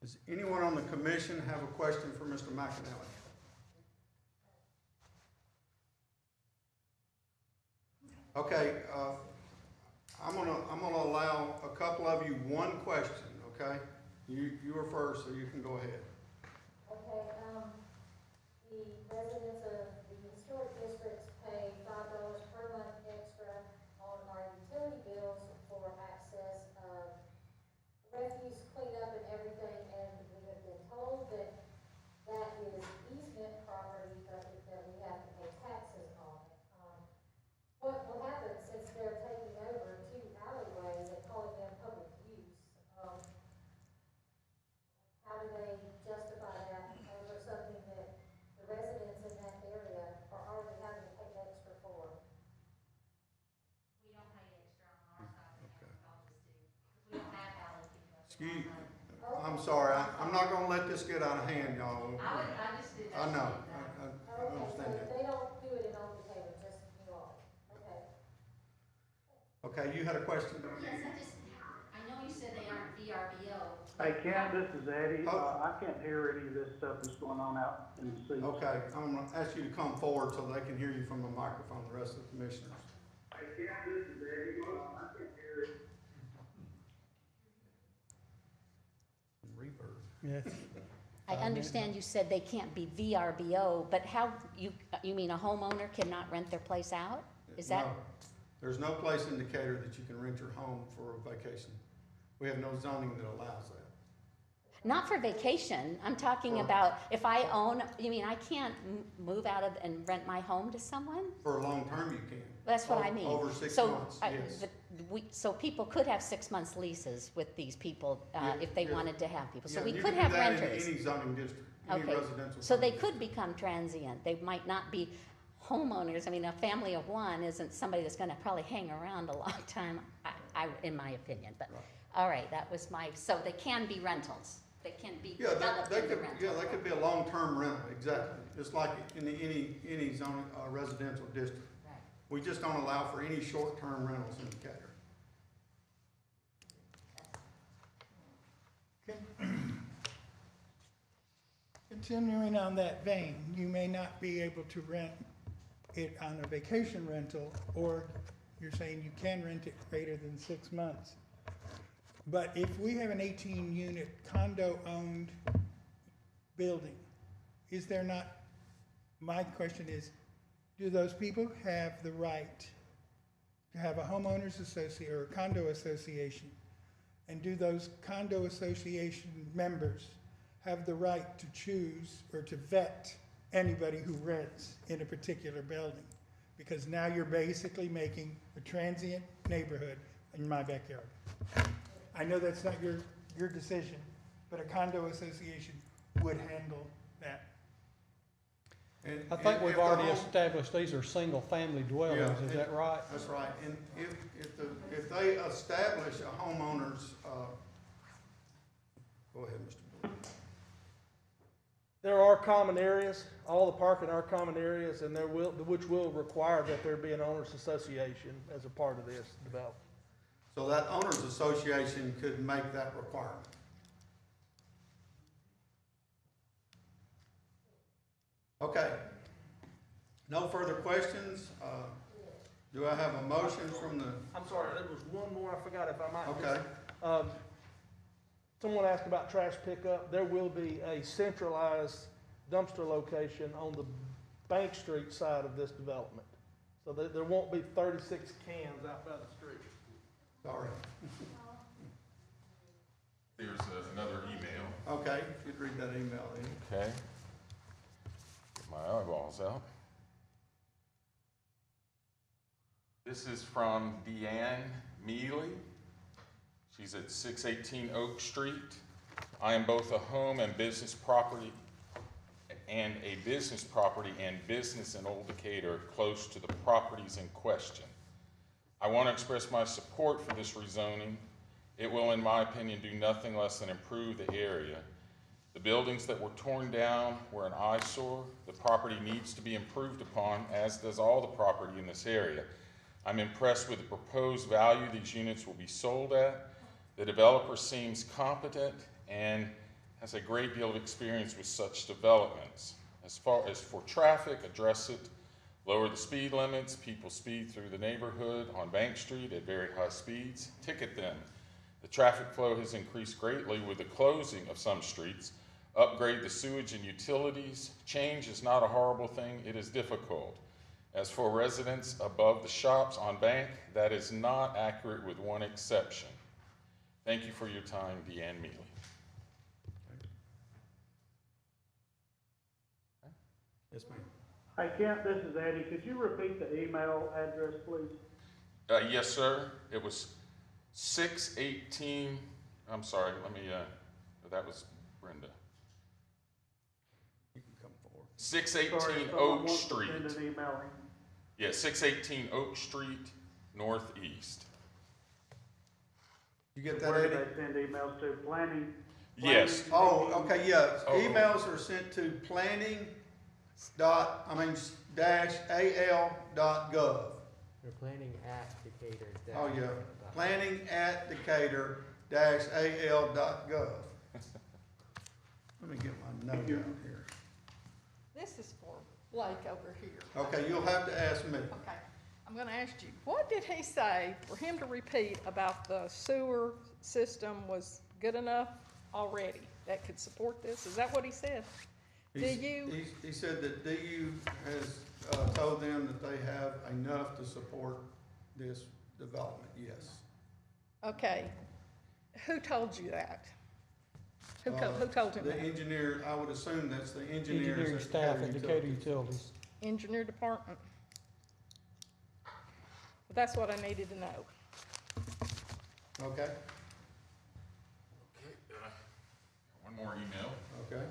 Does anyone on the commission have a question for Mr. McAnally? Okay, I'm gonna allow a couple of you 1 question, okay? You are first, so you can go ahead. Okay, the residents of the historic districts pay $5 per month extra on our utility bills for access of refuse cleanup and everything, and we have been told that that is easement property that we have to pay taxes on. What will happen since they're taking over 2 alleyways and calling them public use? How do they justify that over something that the residents in that area are already having to pay extra for? We don't pay extra on our side, we all just do. We don't have alley people. Excuse, I'm sorry, I'm not gonna let this get out of hand, y'all. I just did that. I know, I Okay, understand so that. they don't do it in Old Decatur, just you all. Okay. Okay, you had a question? Yes, I know you said they aren't VRBO. Hey, Kent, this is Eddie. Oh. I can't hear any of this stuff that's going on out in the seats. Okay, I'm gonna ask you to come forward so they can hear you from the microphone, the rest of the commissioners. Yes. I understand you said they can't be VRBO, but how, you mean a homeowner cannot rent their place out? Is that? No. There's no place in Decatur that you can rent your home for a vacation. We have no zoning that allows that. Not for vacation, I'm talking about if I own, you mean I can't move out of and rent my home to someone? For a long term, you can. That's what I mean. Over 6 So, months, yes. So people could have 6 months leases with these people, if they Yeah. wanted to have people, so Yeah, we you could can have do that renters. in any zoning district, any Okay, residential. so they zoning could become transient, they might not be homeowners, I mean, a family of one isn't somebody that's gonna probably hang around a long time, in my opinion, but, Right. all right, that was so they can be rentals, they can be Yeah, developed they into could, rentals. yeah, they could be a long-term rental, exactly, just like in any zoning, residential district. Right. We just don't allow for any short-term rentals in Decatur. Continuing on that vein, you may not be able to rent it on a vacation rental, or you're saying you can rent it greater than 6 months. But if we have an 18-unit condo-owned building, is there not, my question is, do those people have the right to have a homeowners association or a condo association? And do those condo association members have the right to choose or to vet anybody who rents in a particular building? Because now you're basically making a transient neighborhood in my backyard. I know that's not your decision, but a condo association would handle that. And- I think and we've if the already home- established these are single-family dwellings, Yeah, is that right? That's right, and if they establish a homeowner's, go ahead, Mr. Boyd. There are common areas, all the parking are common areas, and which will require that there be an owners association as a part of this development. So that owners association could make that requirement. Okay. No further questions. Do I have a motion from the, I'm sorry, there was one more I forgot if I might. okay, Someone asked about trash pickup. There will be a centralized dumpster location on the Bank Street side of this development. So there won't be 36 cans out by the street. sorry. There's another email. Okay, if you'd read that email then. Okay. Get my eyeballs out. This is from Deanne Mealy. She's at 618 Oak Street. I am both a home and business property and business in Old Decatur close to the properties in question. I want to express my support for this rezoning. It will, in my opinion, do nothing less than improve the area. The buildings that were torn down were an eyesore. The property needs to be improved upon, as does all the property in this area. I'm impressed with the proposed value these units will be sold at. The developer seems competent and has a great deal of experience with such developments. As far as for traffic, address it, lower the speed limits, people speed through the neighborhood on Bank Street at very high speeds, ticket them. The traffic flow has increased greatly with the closing of some streets. Upgrade the sewage and utilities. Change is not a horrible thing, it is difficult. As for residents above the shops on Bank, that is not accurate with one exception. Thank you for your time, Deanne Mealy. Yes, ma'am. Hey, Kent, this is Eddie. Could you repeat the email address, please? Yes, sir. It was 618, I'm sorry, that was Brenda. You can come forward. 618 Sorry, if someone Oak wants to Street. send an email in. Yeah, 618 Oak Street, Northeast. You get that, Where Eddie? do they send emails to? Planning? Yes. Oh, okay, yeah. Oh. Emails are sent to planning.al.gov. They're planning at Decatur. Oh, yeah. Planning@Decatur-al.gov. Let me get my note out here. This is for Blake over here. Okay, you'll have to ask me. Okay. I'm gonna ask you, what did he say for him to repeat about the sewer system was good enough already that could support this? Is that what he said? He said that DU has told them that they have enough to support this development, yes. Okay, who told you that? Who told him The that? engineer, I would assume that's the engineers. Engineering at staff Decatur at Decatur Utilities. Utilities. Engineer department. But that's what I needed to know. Okay, One more email. okay.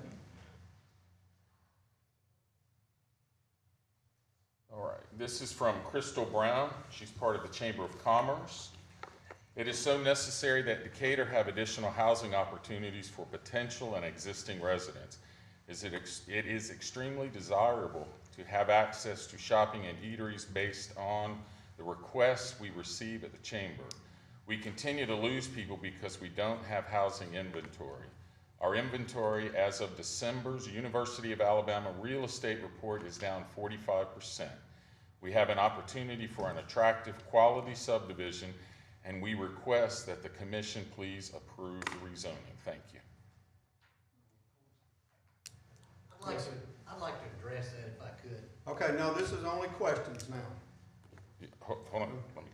All right, this is from Crystal Brown. She's part of the Chamber of Commerce. It is so necessary that Decatur have additional housing opportunities for potential and existing residents. It is extremely desirable to have access to shopping and eateries based on the requests we receive at the Chamber. We continue to lose people because we don't have housing inventory. Our inventory as of December's University of Alabama real estate report is down 45%. We have an opportunity for an attractive quality subdivision, and we request that the commission please approve the rezoning. Thank you. I'd like to address that if I could. Okay, no, this is only questions now. Hold on, let me.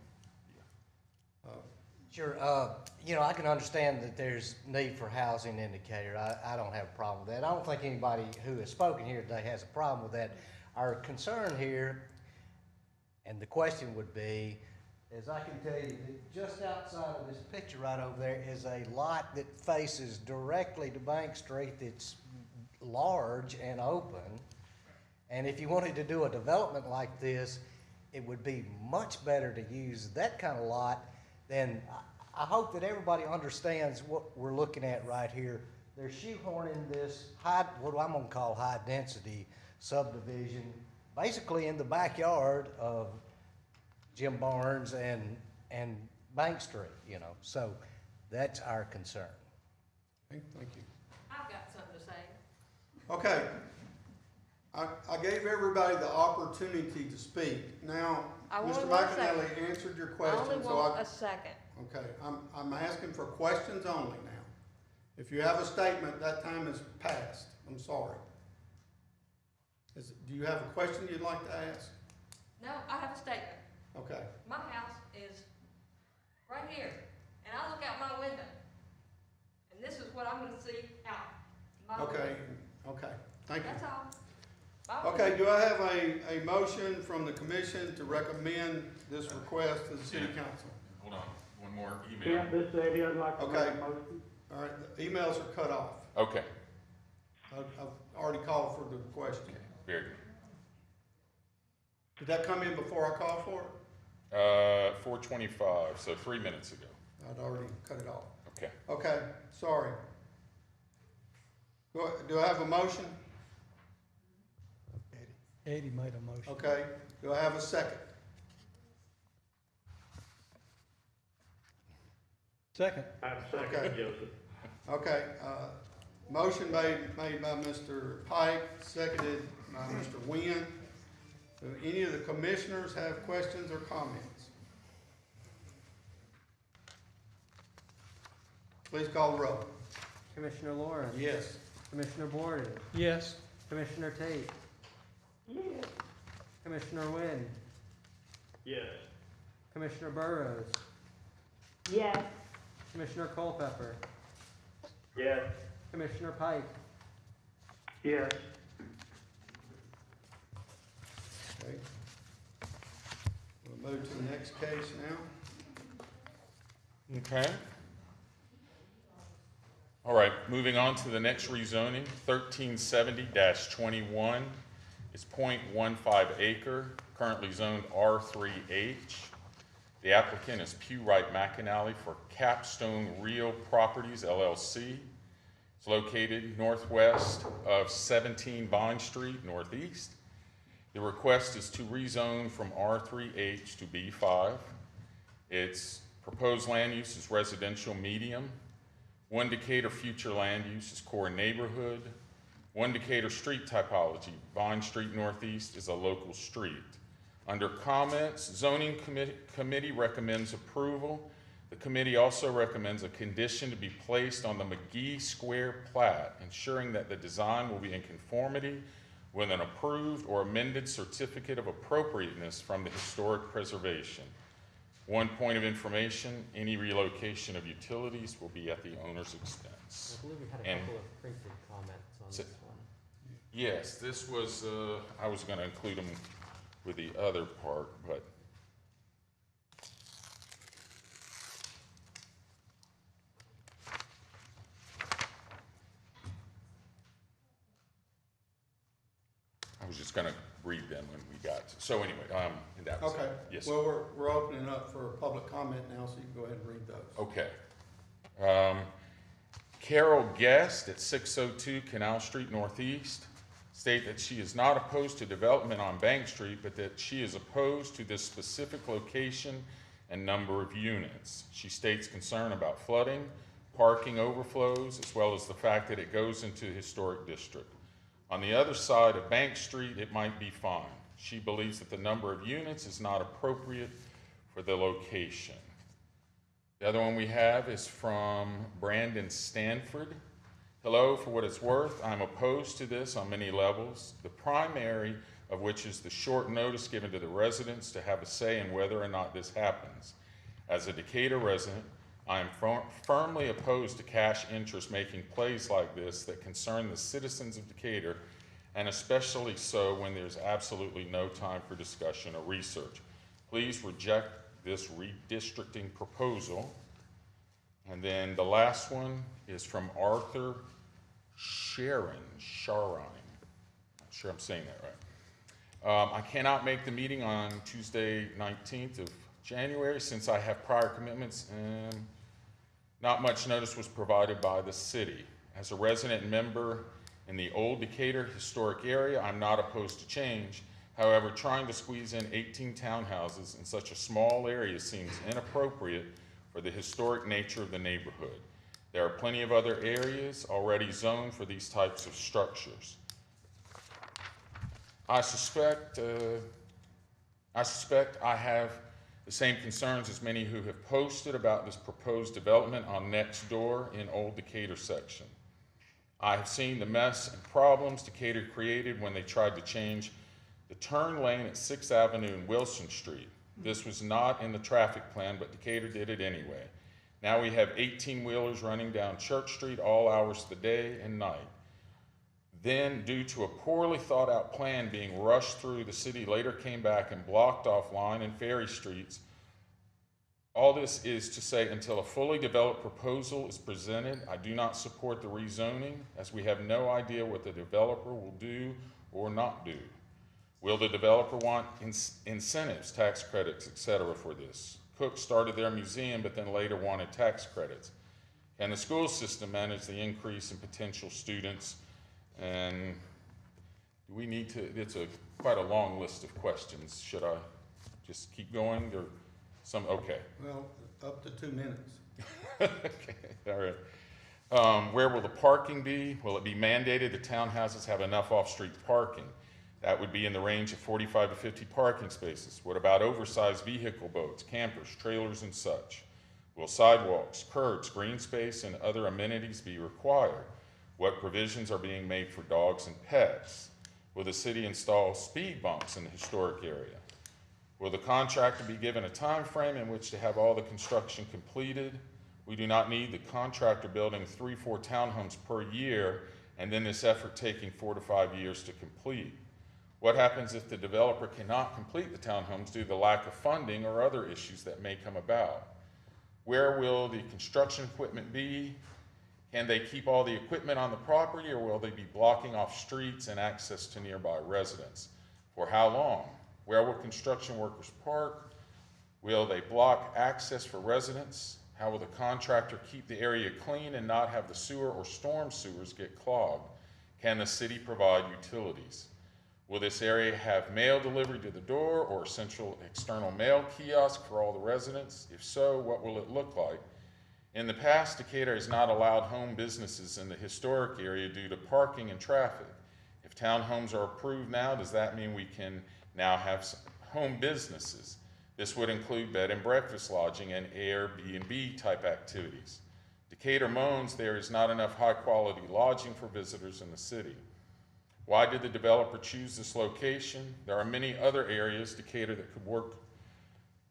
Sure, I can understand that there's need for housing in Decatur. I don't have a problem with that. I don't think anybody who has spoken here today has a problem with that. Our concern here, and the question would be, as I can tell you, that just outside of this picture right over there is a lot that faces directly to Bank Street that's large and open. And if you wanted to do a development like this, it would be much better to use that kind of lot than, I hope that everybody understands what we're looking at right here. They're shoehorning this what I'm gonna call high density subdivision, basically in the backyard of Jim Barnes and Bank Street, so that's our concern. Thank you. I've got something to say. Okay. I gave everybody the opportunity to speak. Now, I Mr. only want a McAnally answered your I question, only so want a second. okay, I'm asking for questions only now. If you have a statement, that time is passed. I'm sorry. Do you have a question you'd like to ask? No, I have a statement. Okay. My house is right here, and I look out my window, and this is what I'm gonna see out my window. Okay, thank you. That's all. Bye. Okay, do I have a motion from the commission to recommend this request to the city council? Hold on, one more email. Yeah, this is Eddie, I'd like to make Okay. a motion. All right, the emails are cut off. Okay, I've already called for the question. very good. Did that come in before I called for it? 4:25, so 3 minutes ago. I'd already cut it off. Okay. Okay, sorry. Do I have a motion? Eddie made a motion. Okay, do I have a second? Second. I second Okay. Joseph. Okay, motion made by Mr. Pike, seconded by Mr. Nguyen. Do any of the commissioners have questions or comments? Please call the roll. Commissioner Lawrence? Yes. Commissioner Borden? Yes. Commissioner Tate? Yes. Commissioner Nguyen? Yes. Commissioner Burrows? Yes. Commissioner Culpepper? Yes. Commissioner Pike? Yes. Okay. We'll move to the next case now. Okay. All right, moving on to the next rezoning, 1370-21. It's 0.15 acre, currently zoned R3H. The applicant is Pew Wright McAnally for Capstone Real Properties, LLC. It's located northwest of 17 Bond Street, northeast. The request is to rezone from R3H to B5. Its proposed land use is residential medium. One Decatur future land use is core neighborhood. One Decatur street typology, Bond Street Northeast is a local street. Under comments, zoning committee recommends approval. The committee also recommends a condition to be placed on the McGee Square plat, ensuring that the design will be in conformity with an approved or amended certificate of appropriateness from the Historic Preservation. One point of information, any relocation of utilities will be at the owner's expense. I believe we had a couple of printed comments on this one. Yes, this was, I was going to include them with the other part, but I was just going to read them when we got to. So anyway, that was Okay. it. Yes. Well, we're opening up for public comment now, so you can go ahead and read those. Okay. Carol Guest at 602 Canal Street Northeast state that she is not opposed to development on Bank Street, but that she is opposed to this specific location and number of units. She states concern about flooding, parking overflows, as well as the fact that it goes into the historic district. On the other side of Bank Street, it might be fine. She believes that the number of units is not appropriate for the location. The other one we have is from Brandon Stanford. Hello, for what it's worth, I'm opposed to this on many levels, the primary of which is the short notice given to the residents to have a say in whether or not this happens. As a Decatur resident, I am firmly opposed to cash interest making plays like this that concern the citizens of Decatur, and especially so when there's absolutely no time for discussion or research. Please reject this redistricting proposal. And then the last one is from Arthur Sharon. Not sure I'm saying that right. I cannot make the meeting on Tuesday, 19th of January, since I have prior commitments and not much notice was provided by the city. As a resident and member in the old Decatur historic area, I'm not opposed to change. However, trying to squeeze in 18 townhouses in such a small area seems inappropriate for the historic nature of the neighborhood. There are plenty of other areas already zoned for these types of structures. I suspect I have the same concerns as many who have posted about this proposed development on Nextdoor in Old Decatur section. I have seen the mess and problems Decatur created when they tried to change the turn lane at 6th Avenue and Wilson Street. This was not in the traffic plan, but Decatur did it anyway. Now we have 18-wheelers running down Church Street all hours of the day and night. Then, due to a poorly thought out plan being rushed through, the city later came back and blocked off Line and Ferry Streets. All this is to say, until a fully developed proposal is presented, I do not support the rezoning, as we have no idea what the developer will do or not do. Will the developer want incentives, tax credits, etc. for this? Cook started their museum, but then later wanted tax credits. Can the school system manage the increase in potential students? And do we need to, it's quite a long list of questions. Should I just keep going or okay. Well, up to 2 minutes. Okay, all right. Where will the parking be? Will it be mandated that townhouses have enough off-street parking? That would be in the range of 45 to 50 parking spaces. What about oversized vehicle boats, campers, trailers, and such? Will sidewalks, curbs, green space, and other amenities be required? What provisions are being made for dogs and pets? Will the city install speed bumps in the historic area? Will the contractor be given a time frame in which to have all the construction completed? We do not need the contractor building 3-4 townhomes per year and then this effort taking 4 to 5 years to complete. What happens if the developer cannot complete the townhomes due to the lack of funding or other issues that may come about? Where will the construction equipment be? Can they keep all the equipment on the property, or will they be blocking off streets and access to nearby residents? For how long? Where will construction workers park? Will they block access for residents? How will the contractor keep the area clean and not have the sewer or storm sewers get clogged? Can the city provide utilities? Will this area have mail delivery to the door or a central external mail kiosk for all the residents? If so, what will it look like? In the past, Decatur has not allowed home businesses in the historic area due to parking and traffic. If townhomes are approved now, does that mean we can now have home businesses. This would include bed and breakfast lodging and Airbnb type activities. Decatur moans there is not enough high-quality lodging for visitors in the city. Why did the developer choose this location? There are many other areas Decatur that could work.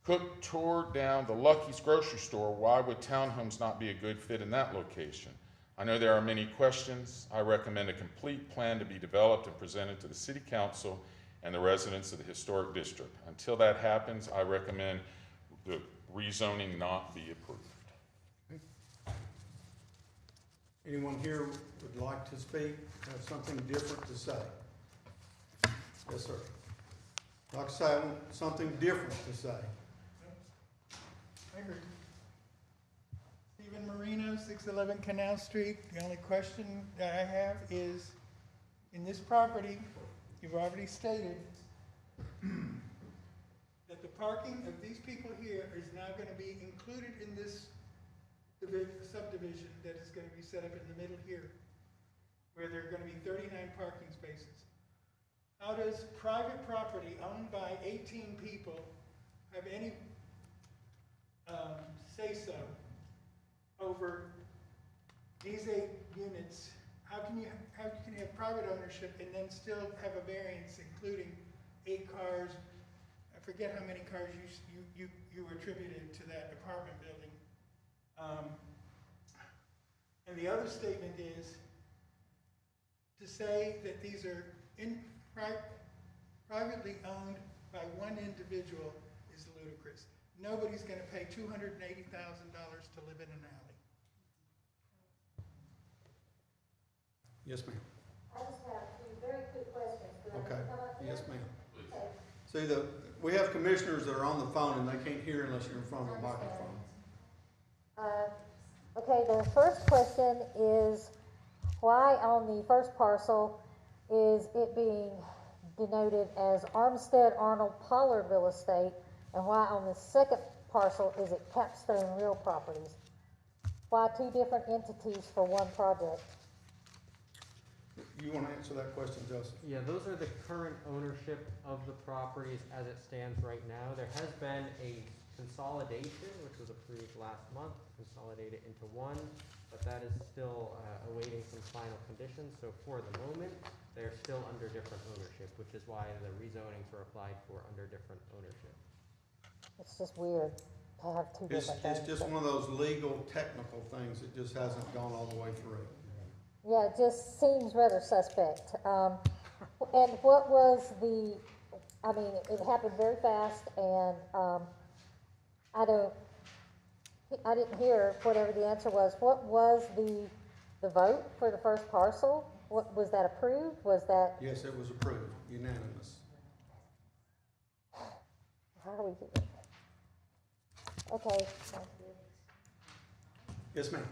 Cook tore down the Lucky's grocery store. Why would townhomes not be a good fit in that location? I know there are many questions. I recommend a complete plan to be developed and presented to the City Council and the residents of the historic district. Until that happens, I recommend the rezoning not be approved. Anyone here would like to speak, have something different to say? Yes, sir. Like I say, I want something different to say. I agree. Stephen Marino, 611 Canal Street. The only question that I have is, in this property, you've already stated that the parking of these people here is now going to be included in this subdivision that is going to be set up in the middle here, where there are going to be 39 parking spaces. How does private property owned by 18 people have any say-so over these 8 units? How can you have private ownership and then still have a variance including 8 cars? I forget how many cars you attributed to that apartment building. And the other statement is to say that these are privately owned by one individual is ludicrous. Nobody's going to pay $280,000 to live in an alley. Yes, ma'am. I just have 2 very quick questions. Do I need to Okay. come up here? Yes, ma'am. Okay. See, we have commissioners that are on the phone and they can't hear unless you're in front of a microphone. Okay, the first question is, why on the first parcel is it being denoted as Armstead Arnold Pollardville Estate, and why on the second parcel is it Capstone Real Properties? Why 2 different entities for one project? You want to answer that question, Joseph? Yeah, those are the current ownership of the properties as it stands right now. There has been a consolidation, which was approved last month, consolidated into one, but that is still awaiting some final conditions. So for the moment, they're still under different ownership, which is why the rezonings were applied for under different ownership. It's just weird to have 2 different things. It's just one of those legal, technical things that just hasn't gone all the way through. Yeah, it just seems rather suspect. And what was I mean, it happened very fast, and I didn't hear whatever the answer was. What was the vote for the first parcel? What, was that approved? Was that? Yes, it was approved, unanimous. How do we do it? Okay, thank you. Yes, ma'am.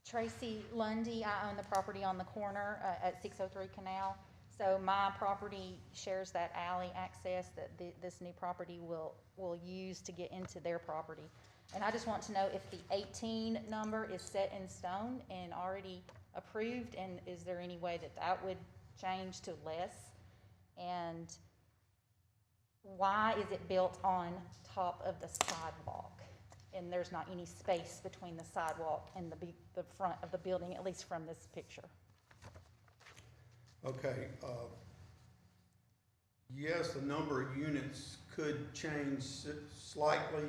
Tracy Lundy, I own the property on the corner at 603 Canal. So my property shares that alley access that this new property will use to get into their property. And I just want to know if the 18 number is set in stone and already approved, and is there any way that that would change to less? And why is it built on top of the sidewalk? And there's not any space between the sidewalk and the front of the building, at least from this picture. Okay, yes, the number of units could change slightly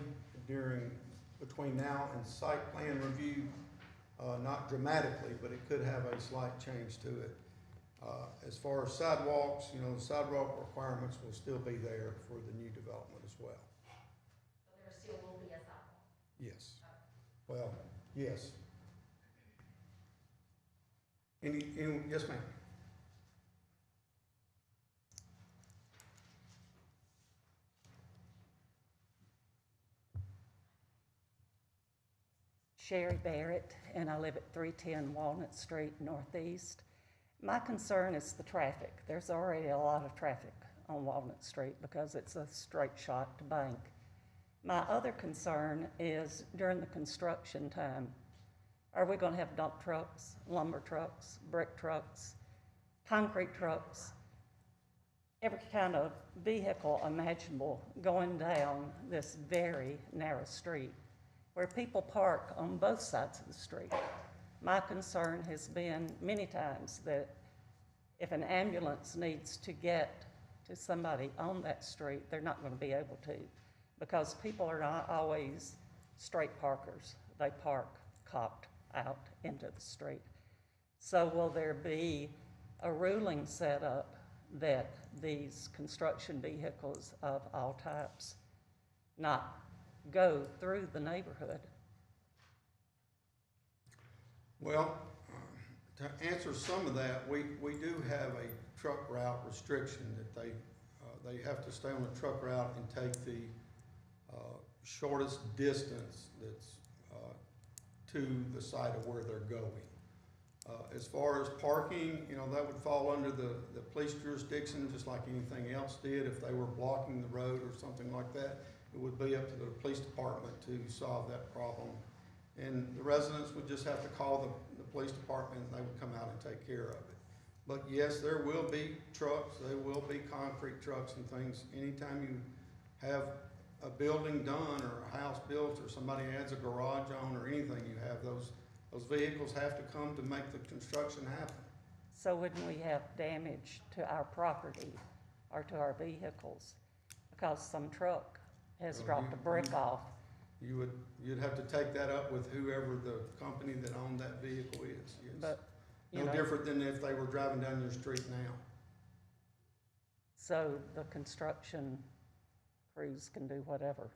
between now and site plan review, not dramatically, but it could have a slight change to it. As far as sidewalks, the sidewalk requirements will still be there for the new development as well. So there still will be a sidewalk? Yes. Well, yes. Yes, ma'am. Sherry Barrett, and I live at 310 Walnut Street Northeast. My concern is the traffic. There's already a lot of traffic on Walnut Street because it's a straight shot to Bank. My other concern is during the construction time, Are we gonna have dump trucks, lumber trucks, brick trucks, concrete trucks? Every kind of vehicle imaginable going down this very narrow street where people park on both sides of the street. My concern has been many times that if an ambulance needs to get to somebody on that street, they're not going to be able to, because people are not always straight parkers. They park cocked out into the street. So will there be a ruling set up that these construction vehicles of all types not go through the neighborhood? Well, to answer some of that, we do have a truck route restriction that they have to stay on the truck route and take the shortest distance that's to the site of where they're going. As far as parking, you know, that would fall under the police jurisdiction, just like anything else did. If they were blocking the road or something like that, it would be up to the police department to solve that problem. And the residents would just have to call the police department and they would come out and take care of it. But yes, there will be trucks, there will be concrete trucks and things. Anytime you have a building done or a house built or somebody adds a garage on or anything, you have those vehicles have to come to make the construction happen. So when we have damage to our property or to our vehicles because some truck has dropped a brick off, You'd have to take that up with whoever the company that owned that vehicle is. Yes. But, no different than if they were driving down your street now. so the construction crews can do whatever?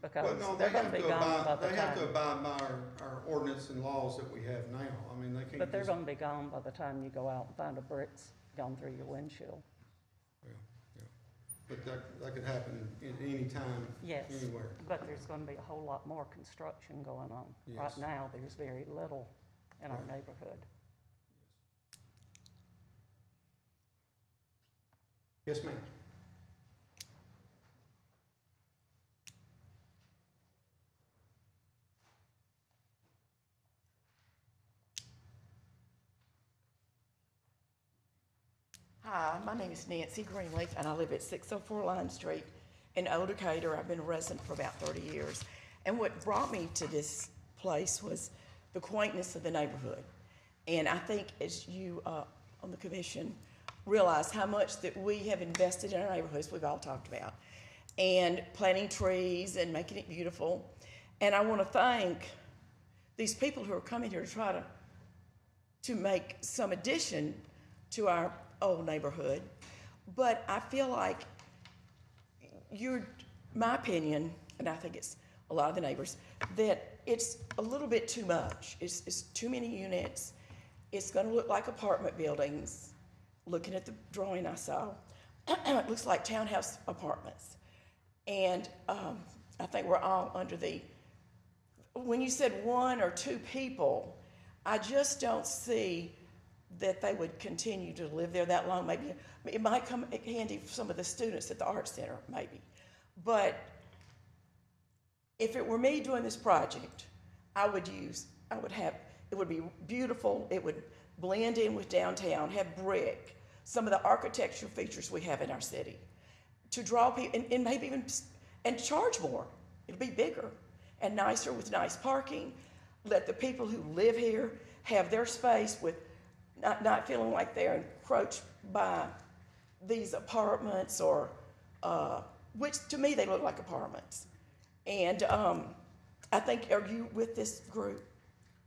Well, Because no, they're gonna be gone by the they have to time, abide by our ordinance and laws that we have now. I mean, they can't. but they're just- gonna be gone by the time you go out and find a brick's gone through your windshield. But that could happen at any time, Yes, anywhere. but there's gonna be a whole lot more construction going on. Right Yes. now, there's very little in our Right. neighborhood. Yes, ma'am. Hi, my name is Nancy Greenleaf, and I live at 604 Lime Street in Old Decatur. I've been a resident for about 30 years. And what brought me to this place was the quaintness of the neighborhood. And I think as you on the commission realize how much that we have invested in our neighborhoods, we've all talked about, and planting trees and making it beautiful. And I want to thank these people who are coming here to try to make some addition to our old neighborhood. But I feel like my opinion, and I think it's a lot of the neighbors, that it's a little bit too much. It's too many units. It's gonna look like apartment buildings. Looking at the drawing I saw, it looks like townhouse apartments. And I think we're all under when you said 1 or 2 people, I just don't see that they would continue to live there that long. Maybe it might come handy for some of the students at the Art Center, maybe. But if it were me doing this project, it would be beautiful. It would blend in with downtown, have brick, some of the architectural features we have in our city, to draw people, and maybe even, and charge more. It'll be bigger and nicer with nice parking. Let the people who live here have their space with not feeling like they're encroached by these apartments or, which to me they look like apartments. And I think, are you with this group?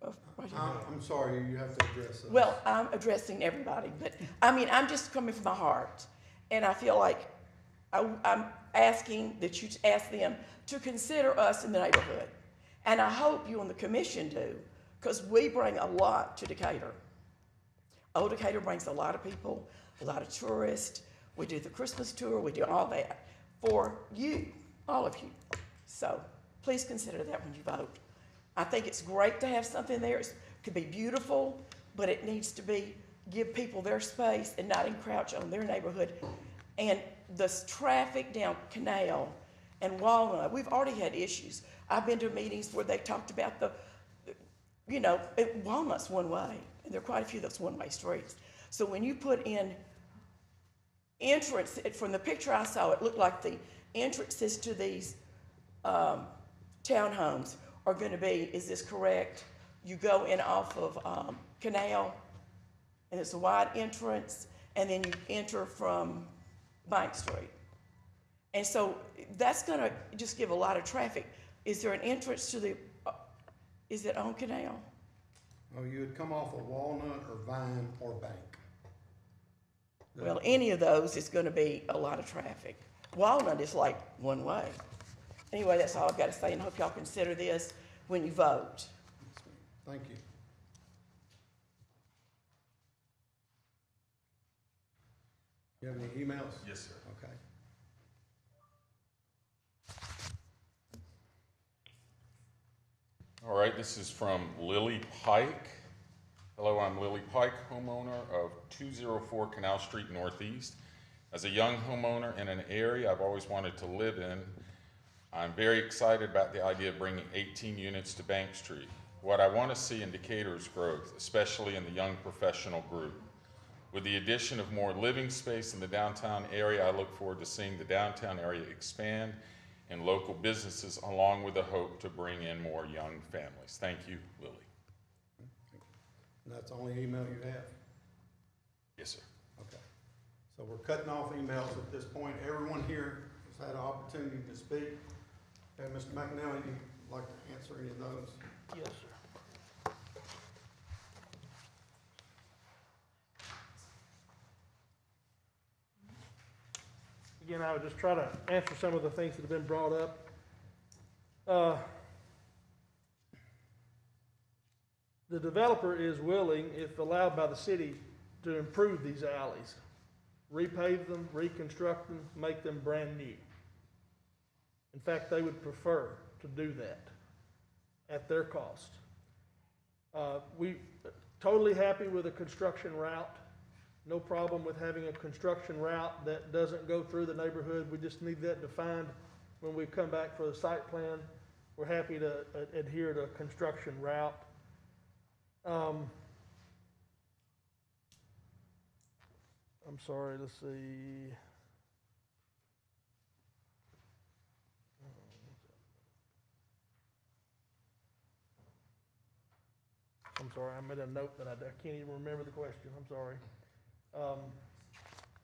I'm sorry, you have to address that. Well, I'm addressing everybody, but I mean, I'm just coming from my heart. And I feel like I'm asking that you ask them to consider us in the neighborhood. And I hope you on the commission do, because we bring a lot to Decatur. Old Decatur brings a lot of people, a lot of tourists. We do the Christmas tour, we do all that for you, all of you. So please consider that when you vote. I think it's great to have something there. It could be beautiful, but it needs to give people their space and not encroach on their neighborhood. And the traffic down Canal and Walnut, we've already had issues. I've been to meetings where they talked about you know, Walnut's one way, and there are quite a few that's one-way streets. So when you put in entrance, from the picture I saw, it looked like the entrances to these townhomes are gonna be, is this correct? You go in off of Canal, and it's a wide entrance, and then you enter from Bank Street. And so that's gonna just give a lot of traffic. Is there an entrance to the, is it on Canal? Oh, you would come off of Walnut or Vine or Bank. Well, any of those is gonna be a lot of traffic. Walnut is like one way. Anyway, that's all I've gotta say, and I hope y'all consider this when you vote. Thank you. You have any emails? Yes, sir. Okay. All right, this is from Lily Pike. Hello, I'm Lily Pike, homeowner of 204 Canal Street Northeast. As a young homeowner in an area I've always wanted to live in, I'm very excited about the idea of bringing 18 units to Bank Street. What I want to see in Decatur is growth, especially in the young professional group. With the addition of more living space in the downtown area, I look forward to seeing the downtown area expand and local businesses, along with the hope to bring in more young families. Thank you, Lily. And that's the only email you have? Yes, sir. Okay. So we're cutting off emails at this point. Everyone here has had an opportunity to speak. Okay, Mr. McNally, you'd like to answer any of those? Yes, sir. Again, I would just try to answer some of the things that have been brought up. The developer is willing, if allowed by the city, to improve these alleys, repave them, reconstruct them, make them brand new. In fact, they would prefer to do that at their cost. We totally happy with a construction route. No problem with having a construction route that doesn't go through the neighborhood. We just need that defined when we come back for the site plan. We're happy to adhere to a construction route. I'm sorry, let's see. I'm sorry, I made a note that I can't even remember the question. I'm sorry.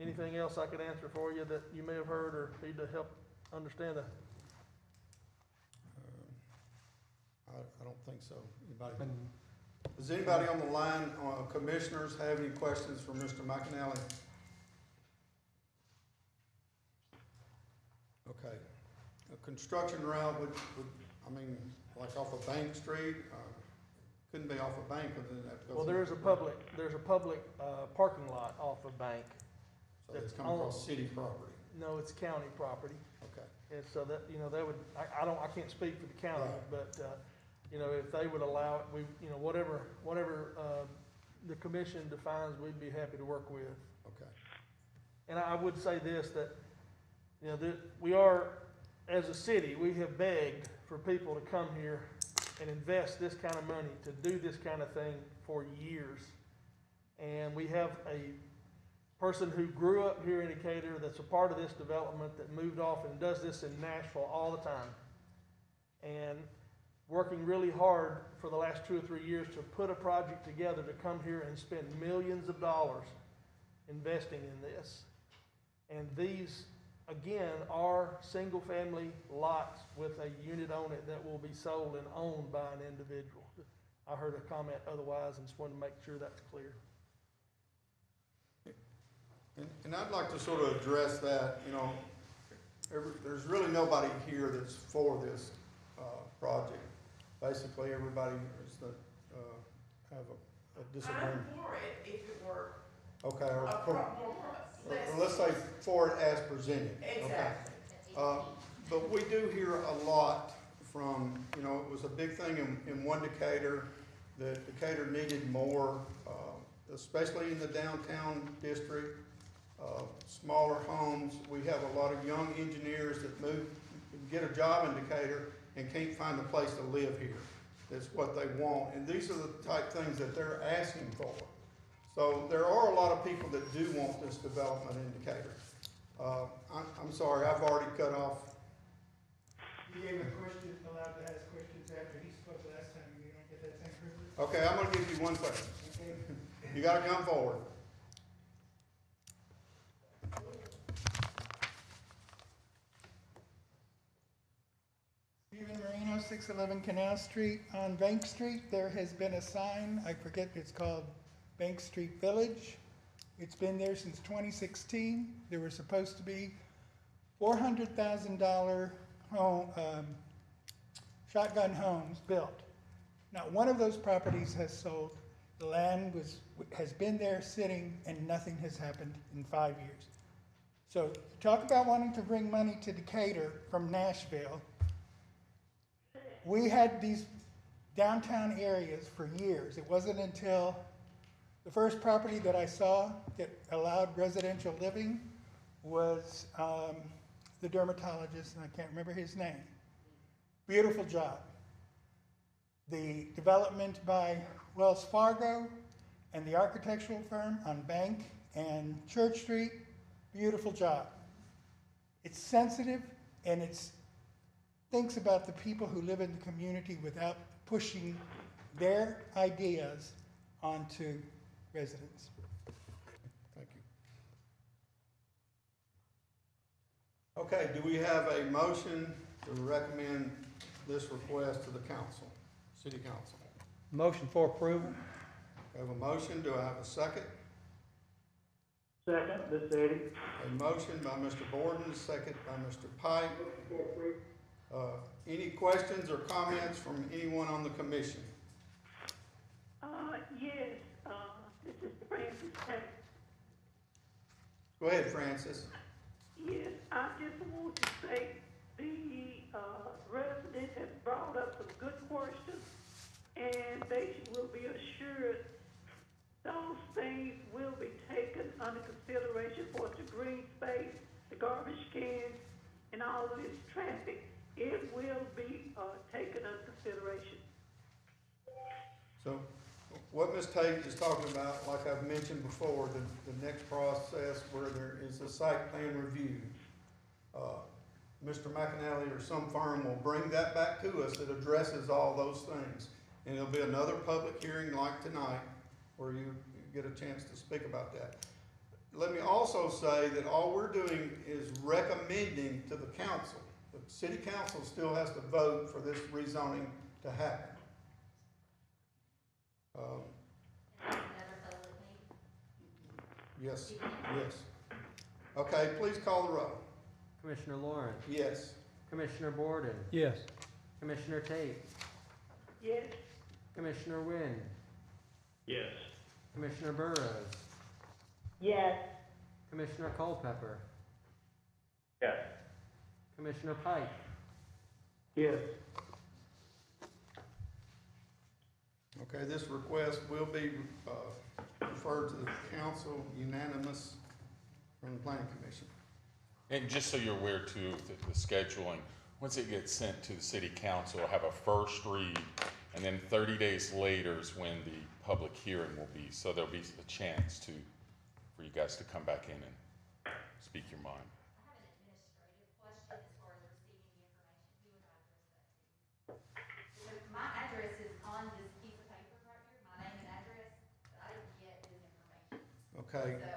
Anything else I could answer for you that you may have heard or need to help understand? I don't think so. Anybody? Does anybody on the line, commissioners, have any questions for Mr. McAnally? Okay. A construction route would, I mean, like off of Bank Street, couldn't be off of Bank, but then that goes. Well, there's a public parking lot off of Bank. So it's coming across city property? No, it's county property. Okay. And so that, you know, that would, I can't speak for the county, Right. but, you know, if they would allow it, we, you know, whatever, the commission defines, we'd be happy to work with. Okay. And I would say this, that, you know, we are, as a city, we have begged for people to come here and invest this kind of money, to do this kind of thing for years. And we have a person who grew up here in Decatur that's a part of this development that moved off and does this in Nashville all the time. And working really hard for the last 2 or 3 years to put a project together to come here and spend millions of dollars investing in this. And these, again, are single-family lots with a unit on it that will be sold and owned by an individual. I heard a comment otherwise and just wanted to make sure that's clear. And I'd like to sort of address that, you know, there's really nobody here that's for this project. Basically, everybody is have a disagreement. I'm for it if it were Okay, or less. let's say for it as presented. Exactly. Okay. But we do hear a lot from, you know, it was a big thing in one Decatur, that Decatur needed more, especially in the downtown district, smaller homes. We have a lot of young engineers that get a job in Decatur and can't find a place to live here. is what they want, and these are the type things that they're asking for. So there are a lot of people that do want this development in Decatur. I'm sorry, I've already cut off. You gave a question, allowed to ask questions after he spoke last time. You don't get that same privilege? Okay, I'm gonna give you 1 second. You gotta come forward. Stephen Marino, 611 Canal Street. On Bank Street, there has been a sign, I forget, it's called Bank Street Village. It's been there since 2016. There were supposed to be $400,000 home, shotgun homes built. Not one of those properties has sold. The land has been there sitting and nothing has happened in 5 years. So talk about wanting to bring money to Decatur from Nashville. We had these downtown areas for years. It wasn't until the first property that I saw that allowed residential living was the dermatologist, and I can't remember his name. Beautiful job. The development by Wells Fargo and the architectural firm on Bank and Church Street, beautiful job. It's sensitive and it's thinks about the people who live in the community without pushing their ideas onto residents. Thank you. Okay, do we have a motion to recommend this request to the council, city council? Motion for approval. I have a motion, do I have a second? Second, this is Eddie. A motion by Mr. Borden, a second by Mr. Pike. Any questions or comments from anyone on the commission? Yes, this is Francis Tate. Go ahead, Francis. Yes, I just want to say the resident has brought up some good questions, and they will be assured those things will be taken under consideration for the green space, the garbage cans, and all of this traffic. It will be taken under consideration. So what Ms. Tate is talking about, like I've mentioned before, the next process where there is a site plan review, Mr. McAnally or some firm will bring that back to us that addresses all those things. And there'll be another public hearing like tonight where you get a chance to speak about that. Let me also say that all we're doing is recommending to the council. The city council still has to vote for this rezoning to happen. Yes, yes. Okay, please call the roll. Commissioner Lawrence. Yes. Commissioner Borden. Yes. Commissioner Tate. Yes. Commissioner Wynn. Yes. Commissioner Burrows. Yes. Commissioner Culpepper. Yes. Commissioner Pike. Yes. Okay, this request will be referred to the council unanimous from the planning commission. And just so you're aware too, the scheduling, once it gets sent to the city council, it'll have a first read, and then 30 days later is when the public hearing will be. So there'll be a chance for you guys to come back in and speak your mind. I have an administrative question as far as receiving the information. Who would I address that to? So my address is on this piece of paper right here, my name and address, but I didn't get this information. Okay. So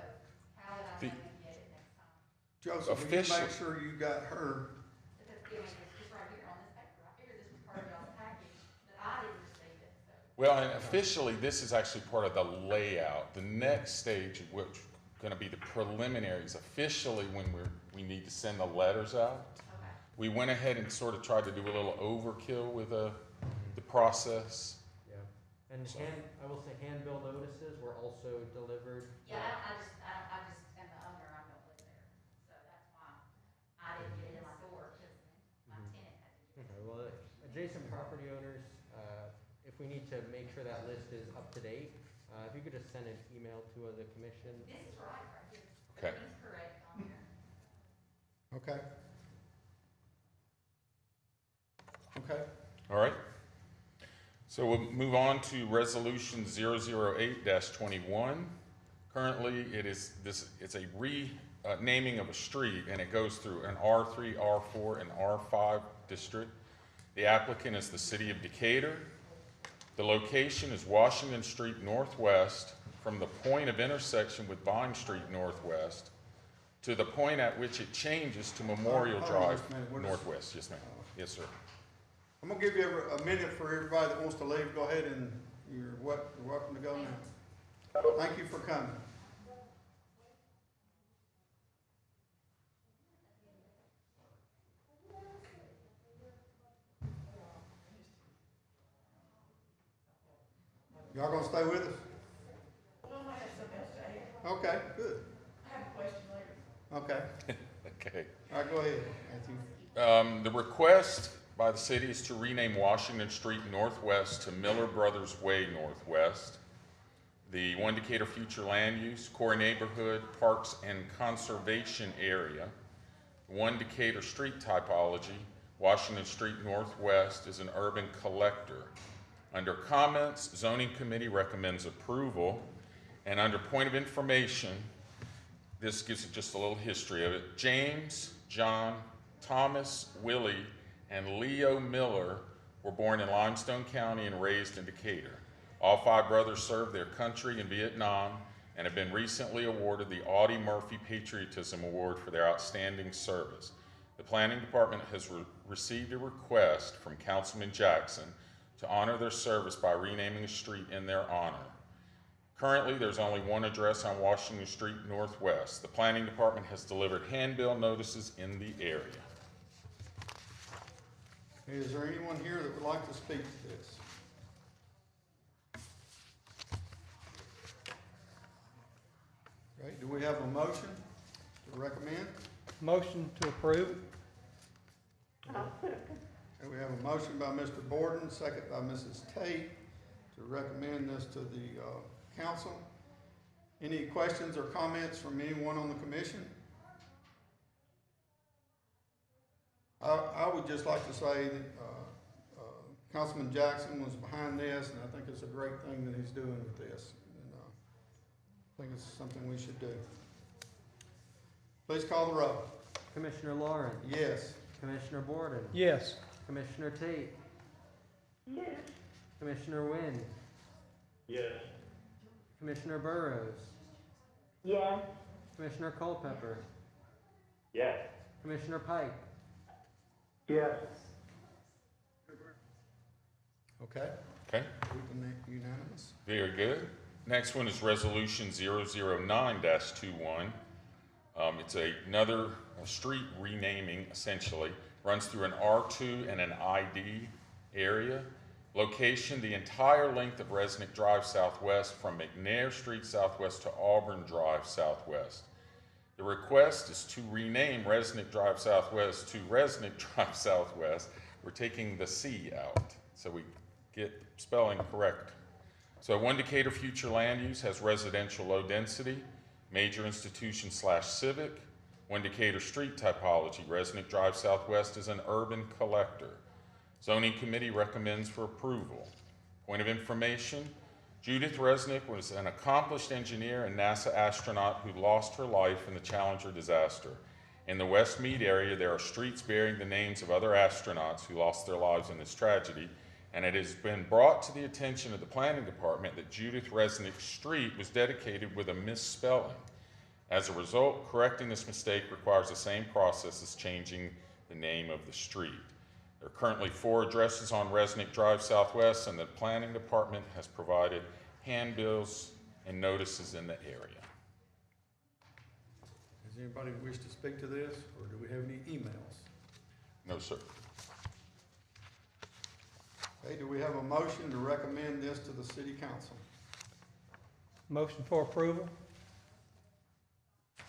how would I know to get it next time? Joseph, will you make sure you got her? Because, I mean, it's right here on this paper. I figured this was part of y'all's package, but I didn't receive it, so. Well, and officially, this is actually part of the layout. The next stage, which is going to be the preliminaries, officially when we need to send the letters out. Okay. We went ahead and sort of tried to do a little overkill with the process. Yeah. And I will say hand-bill notices were also delivered. Yeah, I just am the owner, I don't live there, so that's why I didn't get it in my door, because my tenant had to get it. Okay, well, adjacent property owners, if we need to make sure that list is up to date, if you could just send an email to the commission. This is right here. Okay. Everything's correct on there. Okay. Okay. All right. So we'll move on to Resolution 008-21. Currently, it's a renaming of a street, and it goes through an R3, R4, and R5 district. The applicant is the City of Decatur. The location is Washington Street Northwest from the point of intersection with Vine Street Northwest to the point at which it changes to Memorial Hold on Drive just a minute. What is- Northwest. Yes, ma'am. Yes, sir. I'm gonna give you a minute for everybody that wants to leave. Go ahead and you're welcome to go now. Thank you for coming. Y'all gonna stay with us? Okay, good. I have a question later. Okay. Okay. All right, go ahead, Matthew. The request by the city is to rename Washington Street Northwest to Miller Brothers Way Northwest. The One Decatur Future Land Use, Core Neighborhood, Parks and Conservation Area. One Decatur Street Typology, Washington Street Northwest is an urban collector. Under comments, Zoning Committee recommends approval. And under point of information, this gives just a little history of it. James, John, Thomas, Willie, and Leo Miller were born in Limestone County and raised in Decatur. All five brothers served their country in Vietnam and have been recently awarded the Audie Murphy Patriotism Award for their outstanding service. The Planning Department has received a request from Councilman Jackson to honor their service by renaming a street in their honor. Currently, there's only one address on Washington Street Northwest. The Planning Department has delivered handbill notices in the area. Is there anyone here that would like to speak to this? Okay, do we have a motion to recommend? Motion to approve. I'll second. Okay, we have a motion by Mr. Borden, second by Mrs. Tate, to recommend this to the council. Any questions or comments from anyone on the commission? I would just like to say that Councilman Jackson was behind this, and I think it's a great thing that he's doing with this. And I think it's something we should do. Please call the roll. Commissioner Lawrence. Yes. Commissioner Borden. Yes. Commissioner Tate. Yes. Commissioner Wynn. Yes. Commissioner Burrows. Yes. Commissioner Culpepper. Yes. Commissioner Pike. Yes. Okay. Okay. Unanimous. Very good. Next one is Resolution 009-21. It's another street renaming, essentially. Runs through an R2 and an ID area. Location, the entire length of Resnick Drive Southwest from McNair Street Southwest to Auburn Drive Southwest. The request is to rename Resnick Drive Southwest to Resnick Drive Southwest. We're taking the C out, so we get spelling correct. So One Decatur Future Land Use has residential low density, major institution / civic. One Decatur Street Typology, Resnick Drive Southwest is an urban collector. Zoning Committee recommends for approval. Point of information, Judith Resnick was an accomplished engineer and NASA astronaut who lost her life in the Challenger disaster. In the West Meade area, there are streets bearing the names of other astronauts who lost their lives in this tragedy, and it has been brought to the attention of the Planning Department that Judith Resnick Street was dedicated with a misspelling. As a result, correcting this mistake requires the same process as changing the name of the street. There are currently 4 addresses on Resnick Drive Southwest, and the Planning Department has provided handbills and notices in the area. Does anybody wish to speak to this, or do we have any emails? No, sir. Okay, do we have a motion to recommend this to the city council? Motion for approval.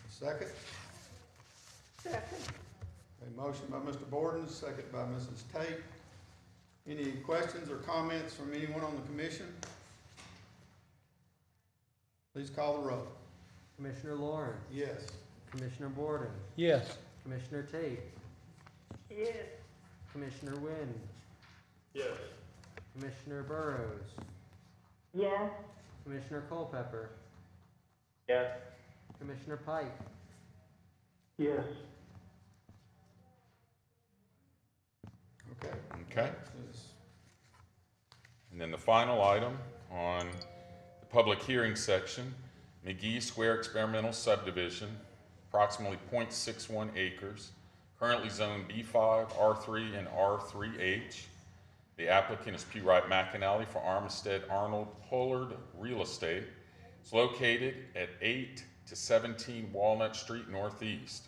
Second? Second. A motion by Mr. Borden, second by Mrs. Tate. Any questions or comments from anyone on the commission? Please call the roll. Commissioner Lawrence. Yes. Commissioner Borden. Yes. Commissioner Tate. Yes. Commissioner Wynn. Yes. Commissioner Burrows, Yes. Commissioner Culpepper, Yes. Commissioner Pike, Yes. Okay. Okay. And then the final item on the public hearing section, McGee Square Experimental Subdivision, approximately 0.61 acres, currently zoned B5, R3, and R3H. The applicant is P. Wright McAnally for Armistead Arnold Pollard Real Estate. It's located at 8 to 17 Walnut Street Northeast.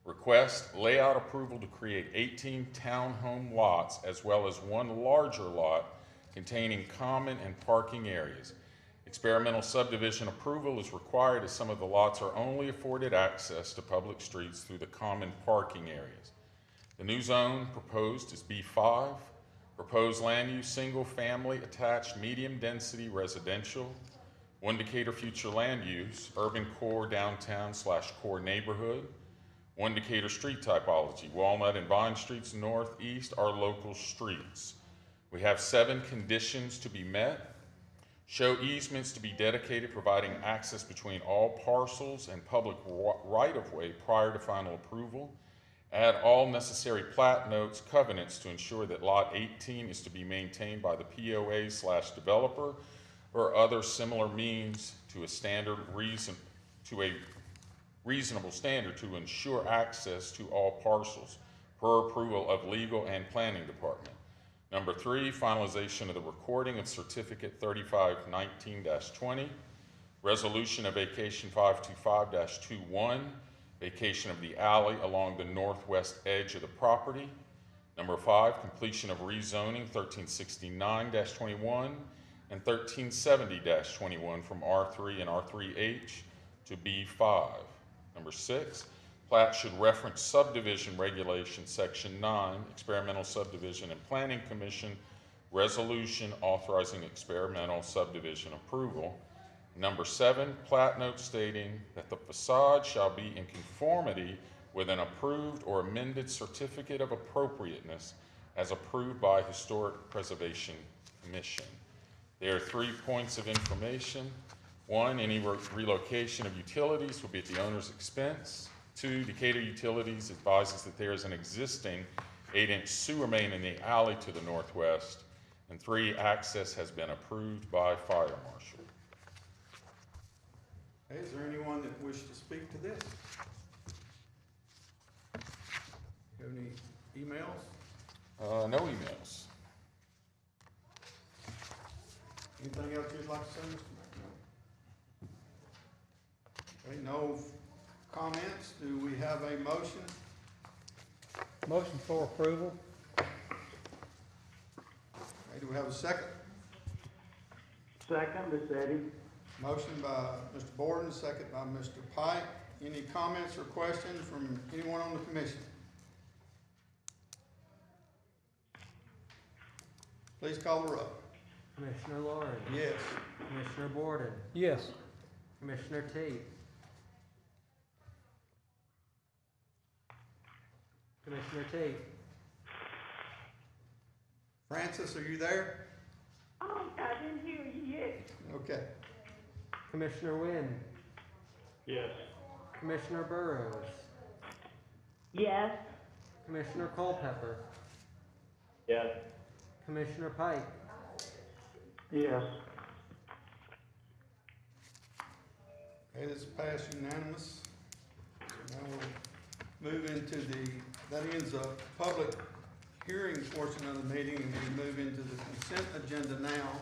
Request layout approval to create 18 townhome lots as well as one larger lot containing common and parking areas. Experimental subdivision approval is required as some of the lots are only afforded access to public streets through the common parking areas. The new zone proposed is B5. Proposed land use, single family attached medium density residential. One Decatur future land use, urban core downtown / core neighborhood. One Decatur street typology, Walnut and Vine Streets northeast are local streets. We have 7 conditions to be met. Show easements to be dedicated, providing access between all parcels and public right-of-way prior to final approval. Add all necessary plat notes, covenants to ensure that Lot 18 is to be maintained by the POA/developer or other similar means to a reasonable standard to ensure access to all parcels per approval of legal and planning department. Number 3, finalization of the recording of certificate 3519-20, resolution of vacation 525-21, vacation of the alley along the northwest edge of the property. Number 5, completion of rezoning 1369-21 and 1370-21 from R3 and R3H to B5. Number 6, plat should reference subdivision regulation section 9, experimental subdivision and planning commission resolution authorizing experimental subdivision approval. Number 7, plat note stating that the facade shall be in conformity with an approved or amended certificate of appropriateness as approved by Historic Preservation Commission. There are 3 points of information. 1, any relocation of utilities will be at the owner's expense. 2, Decatur Utilities advises that there is an existing 8-inch sewer main in the alley to the northwest. And 3, access has been approved by fire marshal. Hey, is there anyone that wishes to speak to this? You have any emails? No emails. Anything else you'd like to say, Mr. McNally? Okay, no comments. Do we have a motion? Motion for approval. Okay, do we have a second? Second, Miss Eddie. Motion by Mr. Borden, second by Mr. Pike. Any comments or questions from anyone on the commission? Please call the roll. Commissioner Lauren, Yes. Commissioner Borden, Yes. Commissioner Tate, Commissioner Tate, Francis, are you there? I didn't hear you yet. Okay. Commissioner Wynn, Yes. Commissioner Burrows, Yes. Commissioner Culpepper, Yes. Commissioner Pike, Yes. Okay, this passed unanimous. So now we'll move into that ends the public hearing portion of the meeting, and we move into the consent agenda now.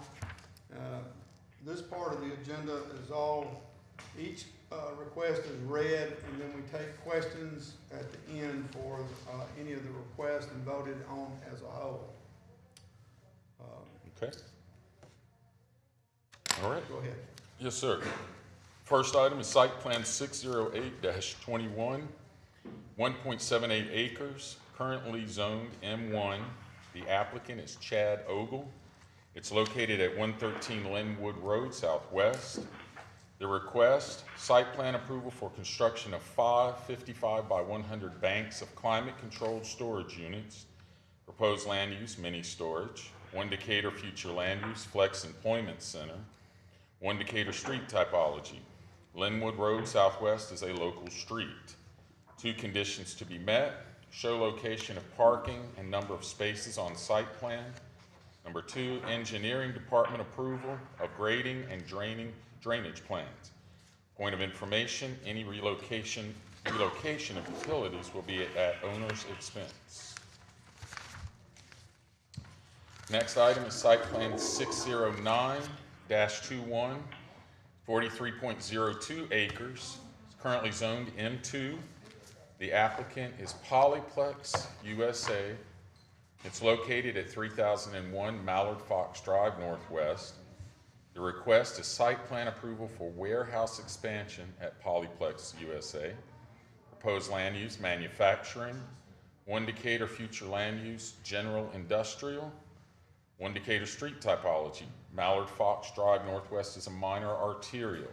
This part of the agenda is each request is read, and then we take questions at the end for any of the requests and voted on as a whole. Okay. All right. Go ahead. Yes, sir. First item is site plan 608-21, 1.78 acres, currently zoned M1. The applicant is Chad Ogle. It's located at 113 Linwood Road Southwest. The request, site plan approval for construction of 5 55 by 100 banks of climate-controlled storage units. Proposed land use, mini storage. One Decatur Future Land Use Flex Employment Center. One Decatur Street Typology. Linwood Road Southwest is a local street. 2 conditions to be met: show location of parking and number of spaces on site plan. Number 2, engineering department approval of grading and drainage plans. Point of information, any relocation of utilities will be at owner's expense. Next item is site plan 609-21, 43.02 acres. It's currently zoned M2. The applicant is Polyplex USA. It's located at 3001 Mallard Fox Drive Northwest. The request is site plan approval for warehouse expansion at Polyplex USA. Proposed land use, manufacturing. One Decatur future land use, general industrial. One Decatur street typology. Mallard Fox Drive Northwest is a minor arterial.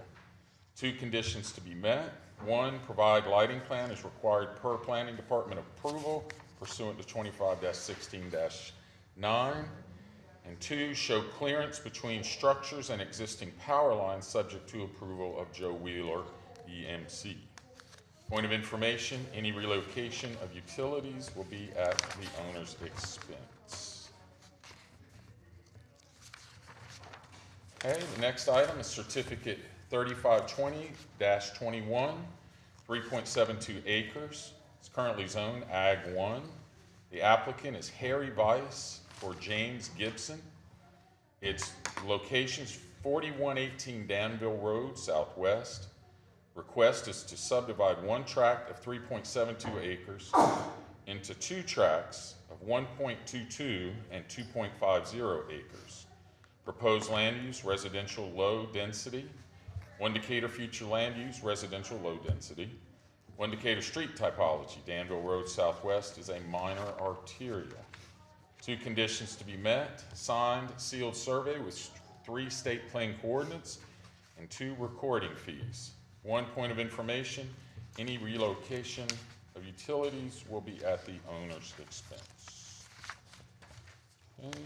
2 conditions to be met. 1, provide lighting plan as required per planning department approval pursuant to 25-16-9. And 2, show clearance between structures and existing power lines subject to approval of Joe Wheeler, EMC. Point of information, any relocation of utilities will be at the owner's expense. Okay, the next item is certificate 3520-21, 3.72 acres. It's currently zoned Ag 1. The applicant is Harry Weiss for James Gibson. Its location is 4118 Danville Road, Southwest. Request is to subdivide one tract of 3.72 acres into 2 tracts of 1.22 and 2.50 acres. Proposed land use, residential low density. One Decatur future land use, residential low density. One Decatur street typology, Danville Road Southwest is a minor arterial. 2 conditions to be met: signed, sealed survey with 3 state plane coordinates and 2 recording fees. 1 point of information, any relocation of utilities will be at the owner's expense. Okay.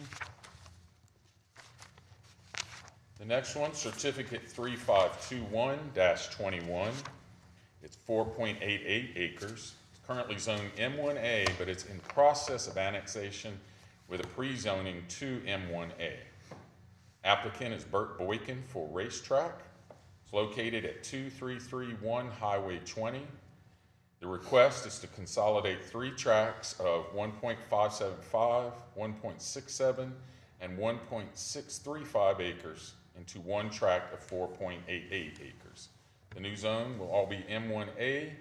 The next one, certificate 3521-21. It's 4.88 acres. It's currently zoned M1A, but it's in process of annexation with a pre-zoning to M1A. Applicant is Burt Boykin for Racetrack. It's located at 2331 Highway 20. The request is to consolidate 3 tracts of 1.575, 1.67, and 1.635 acres into 1 tract of 4.88 acres. The new zone will all be M1A.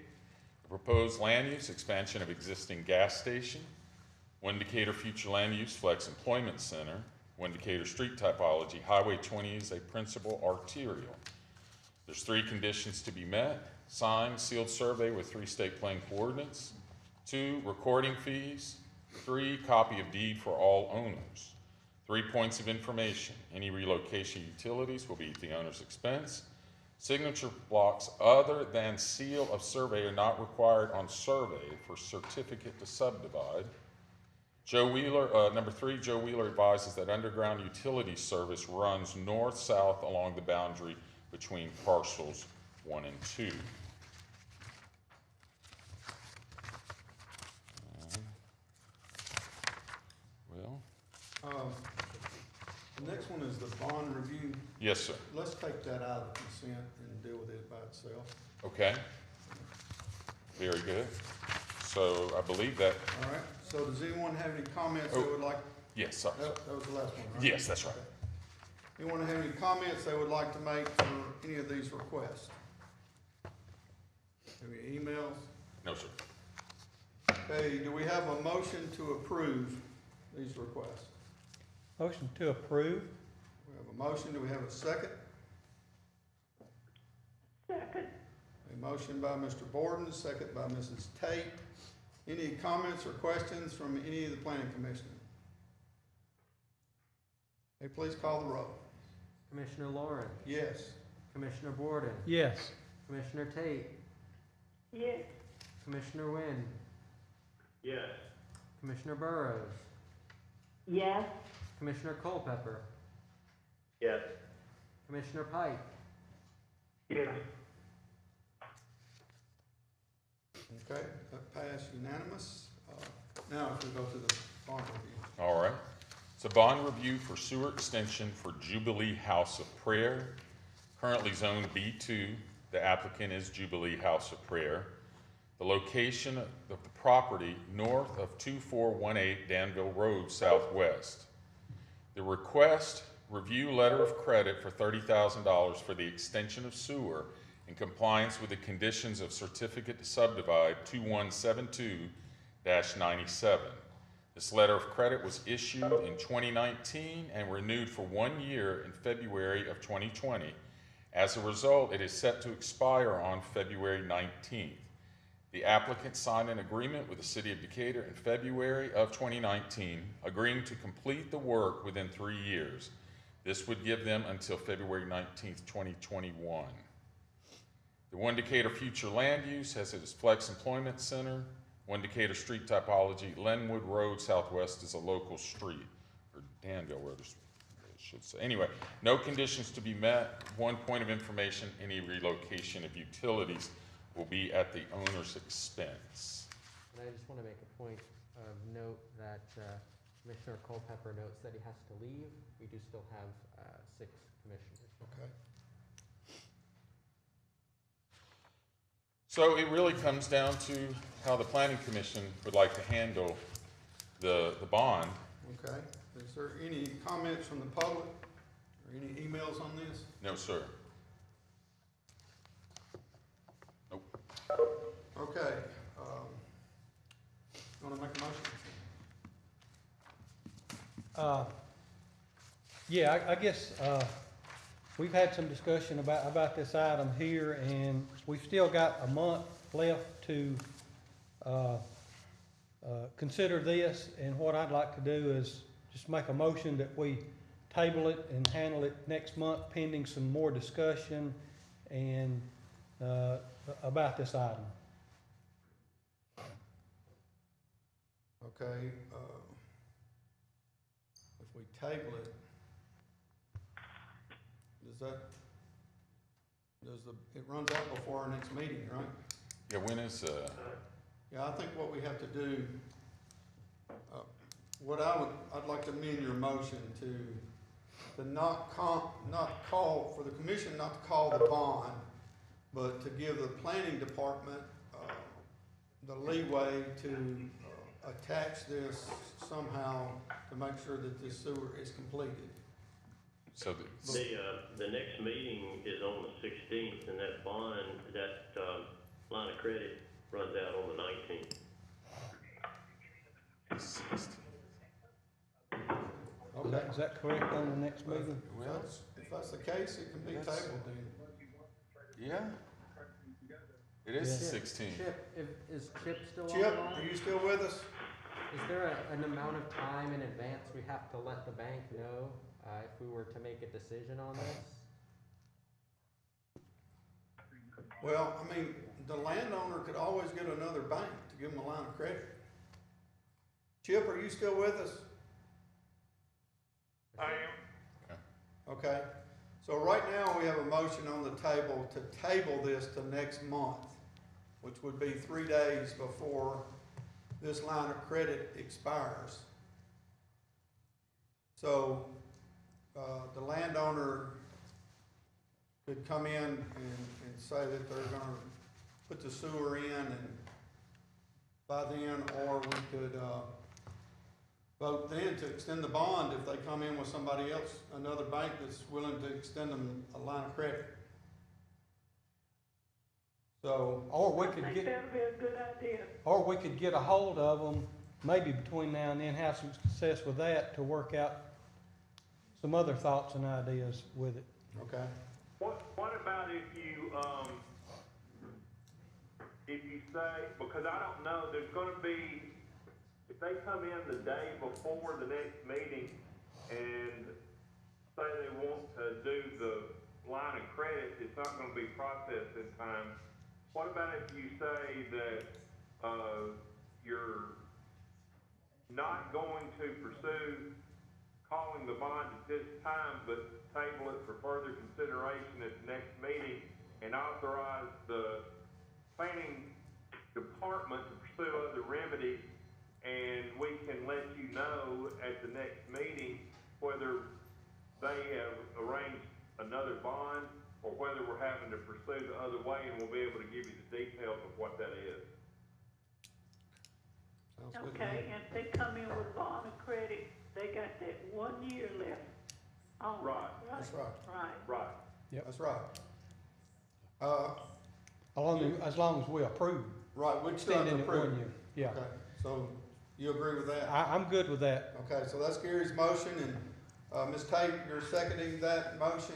The proposed land use, expansion of existing gas station. One Decatur future land use, Flex Employment Center. One Decatur street typology, Highway 20 is a principal arterial. There's 3 conditions to be met: signed, sealed survey with 3 state plane coordinates. 2, recording fees. 3, copy of deed for all owners. 3 points of information, any relocation utilities will be at the owner's expense. Signature blocks other than seal of survey are not required on survey for certificate to subdivide. Joe Wheeler, number 3, Joe Wheeler advises that underground utility service runs north-south along the boundary between parcels 1 and 2. The next one is the bond review. Yes, sir. Let's take that out of the consent and deal with it by itself. Okay. Very good. So I believe that. All right. So does anyone have any comments they would like? Yes, sorry. That was the last one, right? Yes, that's right. Okay. Anyone have any comments they would like to make for any of these requests? Any emails? No, sir. Okay, do we have a motion to approve these requests? Motion to approve. We have a motion. Do we have a second? Second. A motion by Mr. Borden, second by Mrs. Tate. Any comments or questions from any of the planning commission? Hey, please call the roll. Commissioner Lawrence. Yes. Commissioner Borden. Yes. Commissioner Tate. Yes. Commissioner Wynn. Yes. Commissioner Burrows. Yes. Commissioner Culpepper, Yes. Commissioner Pike, Yes. Okay, that passed unanimous. Now if we go to the bond review. All right. It's a bond review for sewer extension for Jubilee House of Prayer. Currently zoned B2, the applicant is Jubilee House of Prayer. The location of the property north of 2418 Danville Road Southwest. The request review letter of credit for $30,000 for the extension of sewer in compliance with the conditions of certificate to subdivide 2172-97. This letter of credit was issued in 2019 and renewed for 1 year in February of 2020. As a result, it is set to expire on February 19th. The applicant signed an agreement with the City of Decatur in February of 2019, agreeing to complete the work within 3 years. This would give them until February 19th, 2021. The One Decatur future land use has its Flex Employment Center. One Decatur street typology, Lenwood Road Southwest is a local street, or Danville Road, I should say. Anyway, no conditions to be met. One point of information, any relocation of utilities will be at the owner's expense. and I just want to make a point of note that Commissioner Culpepper notes that he has to leave. We do still have 6 commissioners. Okay. So it really comes down to how the Planning Commission would like to handle the bond. Okay. Is there any comments from the public or any emails on this? No, sir. Okay. You want to make a motion? Yeah, I guess, we've had some discussion about this item here, and we've still got a month left to, consider this, and what I'd like to do is just make a motion that we table it and handle it next month pending some more discussion and, about this item. Okay, if we table it, it runs out before our next meeting, right? Yeah, when is, Yeah, I think what we have to do, I'd like to amend your motion to not call, for the commission not to call the bond, but to give the planning department, the leeway to attach this somehow to make sure that this sewer is completed. so The next meeting is on the 16th, and that bond, that line of credit runs out on the 19th. Okay. Is that correct on the next meeting? Well, If that's the case, it can be tabled then. yeah. It is Yeah. the 16th. Chip, is Chip still on Chip, the line? are you still with us? Is there an amount of time in advance we have to let the bank know if we were to make a decision on this? Well, I mean, the landowner could always get another bank to give them a line of credit. Chip, are you still with us? I am. Okay, so right now we have a motion on the table to table this to next month, which would be 3 days before this line of credit expires. So, the landowner could come in and say that they're gonna put the sewer in and by then, or we could, vote then to extend the bond if they come in with somebody else, another bank that's willing to extend them a line of credit. So, Or we I could think get, that'd be a good idea. or we could get a hold of them, maybe between now and then, have some success with that to work out some other thoughts and ideas with it. okay, What about if you say, because I don't know, there's gonna be, if they come in the day before the next meeting and say they want to do the line of credit, it's not gonna be processed in time. What about if you say that, you're not going to pursue calling the bond at this time, but table it for further consideration at the next meeting and authorize the planning department to pursue other remedies, and we can let you know at the next meeting whether they have arranged another bond or whether we're having to pursue the other way, and we'll be able to give you the details of what that is. Sounds good to me. Okay, and if they come in with bond and credit, they got that 1 year left. Oh, Right. That's right. Right. Right. Yep. That's right. As long as we approve. Right, we still have to Extending it approve. 1 year. Yeah. Okay, so you agree with that? I'm good with that. Okay, so that's Gary's motion, and, Ms. Tate, you're seconding that motion?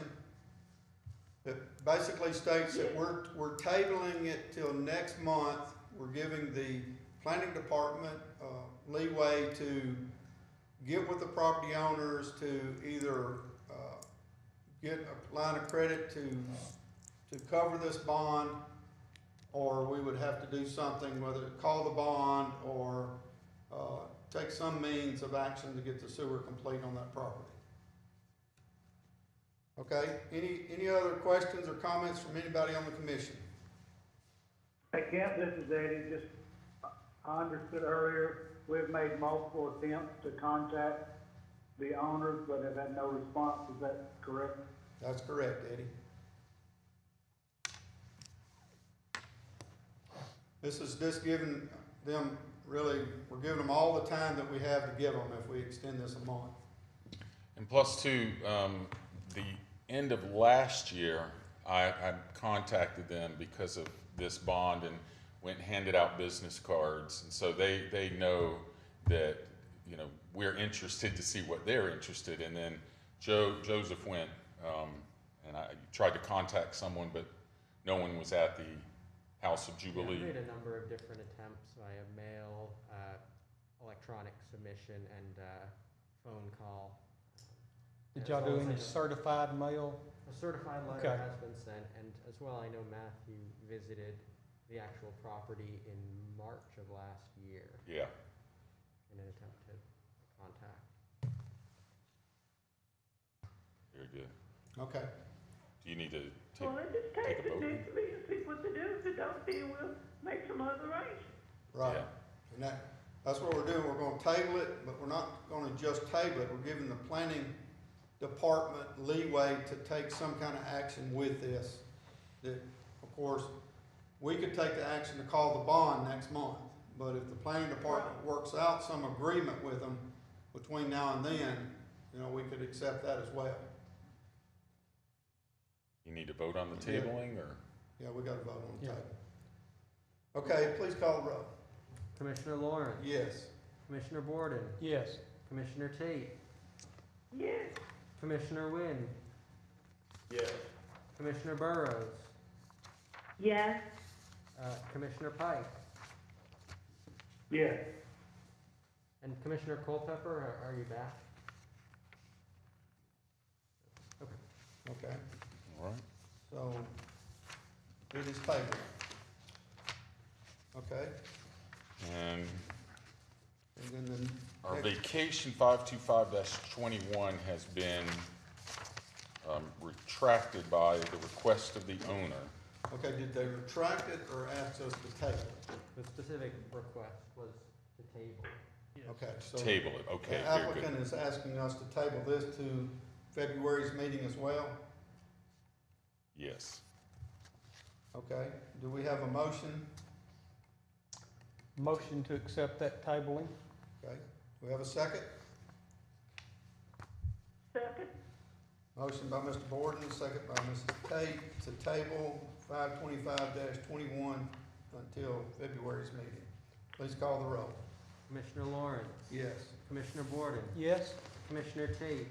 It basically states that we're tabling it till next month. We're giving the planning department, leeway to get with the property owners to either, get a line of credit to cover this bond, or we would have to do something, whether call the bond or, take some means of action to get the sewer complete on that property. Okay, any other questions or comments from anybody on the commission? Hey, Kent, this is Eddie. Just, I understood earlier, we've made multiple attempts to contact the owners, but have had no response. Is that correct? That's correct, Eddie. This is just giving them, really, we're giving them all the time that we have to give them if we extend this a month. And plus too, the end of last year, I contacted them because of this bond and went and handed out business cards. And so they know that, you know, we're interested to see what they're interested in. And then Joseph went, and I tried to contact someone, but no one was at the House of Jubilee. Yeah, I made a number of different attempts via mail, electronic submission, and phone call. Did y'all do any certified mail? A certified letter Okay. has been sent, and as well, I know Matthew visited the actual property in March of last year Yeah. in an attempt to contact. Very good. Okay. Do you need to Well, let's just take take a the vote? next meeting and see what they do. If they don't, then we'll make some other arrangements. Right. Yeah. And that's what we're doing. We're gonna table it, but we're not gonna just table it. We're giving the planning department leeway to take some kind of action with this. That, of course, we could take the action to call the bond next month, but if the planning department works out some agreement with them between now and then, you know, we could accept that as well. You need to vote on the Yeah. tabling, or? Yeah, we gotta vote on the Yeah. table. Okay, please call the roll. Commissioner Lawrence? Yes. Commissioner Borden? Yes. Commissioner Tate? Yes. Commissioner Wynn? Yes. Commissioner Burrows? Yes. Commissioner Pike? Yes. And Commissioner Culpepper, are you back? Okay, All right. so it is tabled. Okay, And and then our next- vacation 525-21 has been retracted by the request of the owner. okay, did they retract it or ask us to table it? The specific request was to table. Okay, so. Table it, okay, The very good. applicant is asking us to table this to February's meeting as well? Yes. Okay, do we have a motion? Motion to accept that tabling? Okay, do we have a second? Second. Motion by Mr. Borden, second by Mrs. Tate to table 525-21 until February's meeting. Please call the roll. Commissioner Lawrence? Yes. Commissioner Borden? Yes. Commissioner Tate?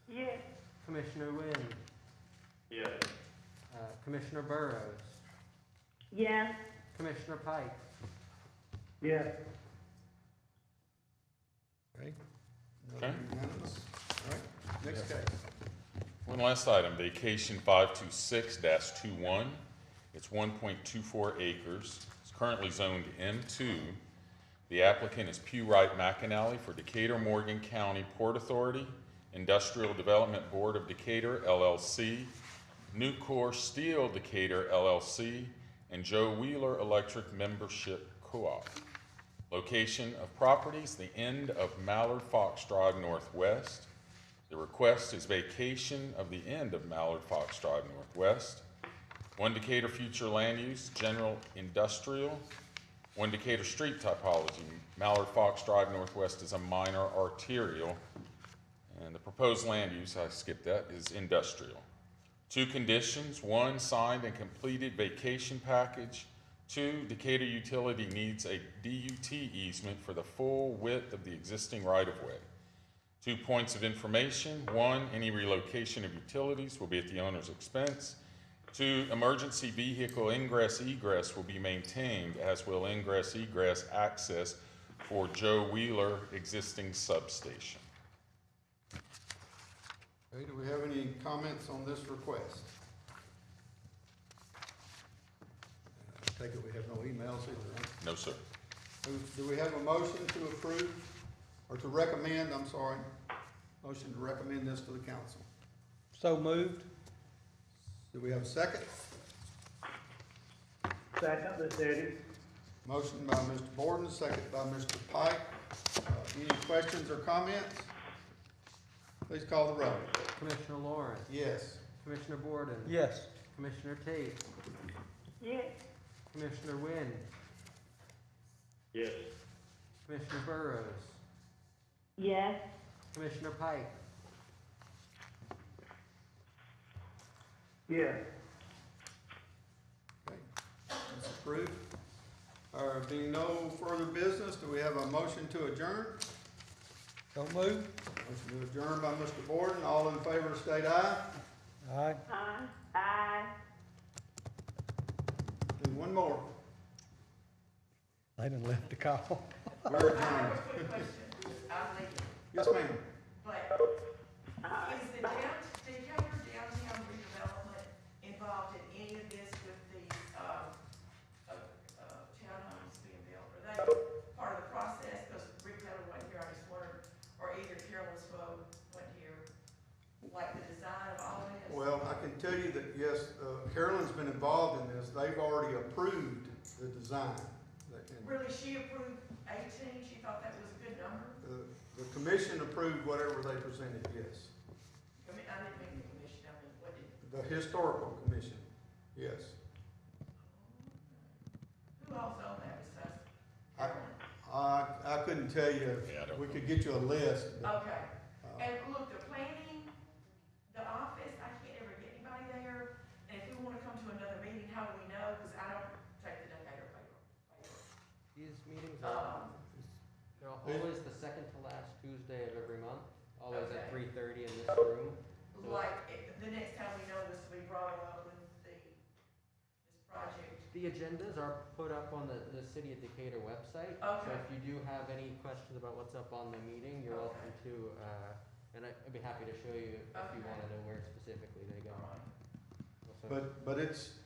Yes. Commissioner Wynn? Yes. Commissioner Burrows? Yes. Commissioner Pike? Yes. Okay. Okay. Unanimous. All right, next case. One last item, vacation 526-21. It's 1.24 acres. It's currently zoned M2, The applicant is Pew Wright McAnally for Decatur Morgan County Port Authority, Industrial Development Board of Decatur, LLC, Nucor Steel Decatur, LLC, and Joe Wheeler Electric Membership Co-op. Location of properties, the end of Mallard Fox Drive Northwest. The request is vacation of the end of Mallard Fox Drive Northwest. 1 Decatur future land use, general industrial. 1 Decatur street typology, Mallard Fox Drive Northwest is a minor arterial. And the proposed land use, I skipped that, is industrial. 2 conditions: 1, signed and completed vacation package. 2, Decatur Utility needs a DUT easement for the full width of the existing right-of-way. 2 points of information: 1, any relocation of utilities will be at the owner's expense. 2, emergency vehicle ingress-egress will be maintained, as will ingress-egress access for Joe Wheeler existing substation. Okay, do we have any comments on this request? I take it we have no emails either, right? No, sir. Do we have a motion to approve, or to recommend, I'm sorry, motion to recommend this to the council? So moved. Do we have a second? Second, this Eddie. Motion by Mr. Borden, second by Mr. Pike. Any questions or comments? Please call the roll. Commissioner Lawrence. Yes. Commissioner Borden. Yes. Commissioner Tate. Yes. Commissioner Wynn. Yes. Commissioner Burrows. Yes. Commissioner Pike. Yes. Okay, that's approved. Being no further business, do we have a motion to adjourn? So moved. Motion to adjourn by Mr. Borden. All in favor state aye. Aye. Aye. Aye. Do one more. They done left the call. We're adjourned. Yes, ma'am. But is the Decatur downtown redevelopment involved in any of this with these, townhomes being built? Are they part of the process? Because Rick Taylor went here, I just wondered, or either Carolyn Swope went here, like the design of all this? Well, I can tell you that, yes, Carolyn's been involved in this. They've already approved the design. Really, she approved 18, she thought that was a good number? The commission approved whatever they presented, yes. I mean, I didn't mean the commission, I mean, what did? The historical commission, yes. Who else owned that besides I, Carolyn? I couldn't tell you. Yeah, I don't We know. could get you a list. but, Okay, and look, the planning, the office, I can't ever get anybody there, and if we wanna come to another meeting, how do we know? Cause I don't take the Decatur paper. These meetings are, they're always the second to last Tuesday of every month, always at Okay. 3:30 in this room. So Like, the next time we know this will be brought up with this project. the agendas are put up on the City of Decatur website. So Okay. if you do have any questions about what's up on the meeting, you're welcome to, and I'd be happy to show you if you Okay. want to know where specifically they go. Also- But it's,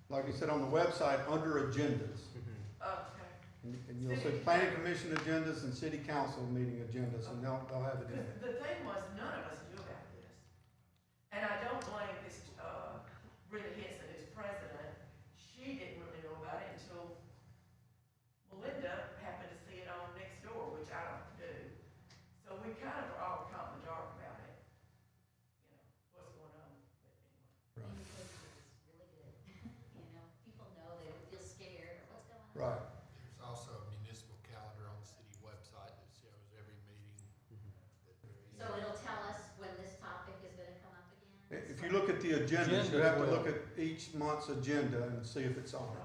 like I said, on the website, under agendas. Mhm. Okay. And you'll see planning commission agendas and city council meeting agendas, and they'll have it in there. The thing was, none of us knew about this. And I don't blame this, Rita Henson, who's president, she didn't really know about it until Melinda happened to see it on Nextdoor, which I don't do. So we kind of are all caught in the dark about it, what's going on, but anyway. Because it's really good. You know, people know, they don't feel scared, or what's going on. Right. There's also a municipal calendar on the city website that shows every meeting that there is. So it'll tell us when this topic is gonna come up again? If you look at the agendas, you Agendas have to will. look at each month's agenda and see if it's on it.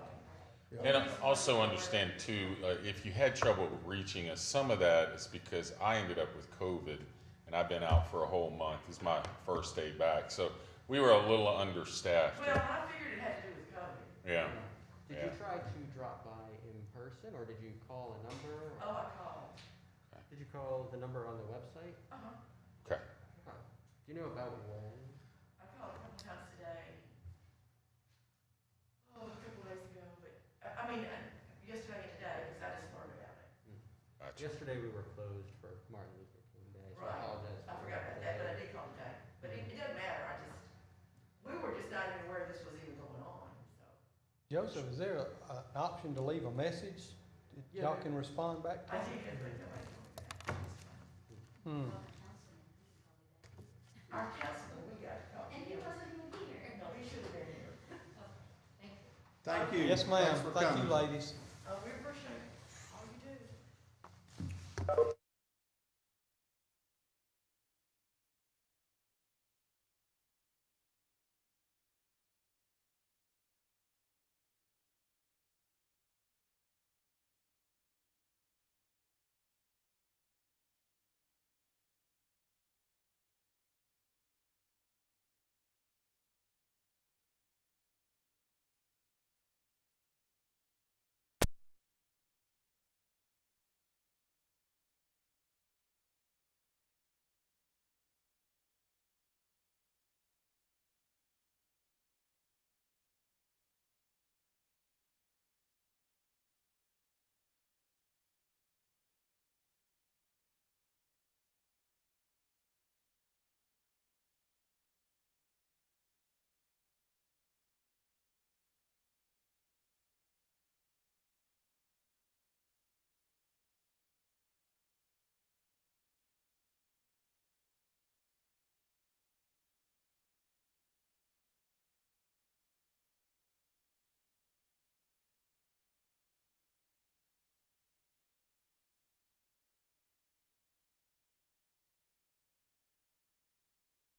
Yeah. And I also understand too, if you had trouble reaching us, some of that is because I ended up with COVID and I've been out for a whole month. This is my first day back, so we were a little understaffed. Well, I figured it had to do with COVID. Yeah. Did you try to drop by in person, or did you call a number? or- Oh, I called. Did you call the number on the website? Uh-huh. Okay. Huh. Do you know about when? I called a couple times today. Oh, a couple days ago, but, I mean, yesterday and today, because I just learned about it. Yesterday we were closed for Martin Luther King Day, so I Right. apologize. I forgot about that, but I did call Jay. But it doesn't matter, we were just not even aware this was even going on, so. Joseph, is there an option to leave a message that y'all can respond back to? I think that nobody told me that. Hmm. Our councilman, we got to talk to him. And he wasn't even here. No, he should have been here. Thank you. Yes, ma'am. Thanks for Thank you, coming. ladies. We appreciate all you do.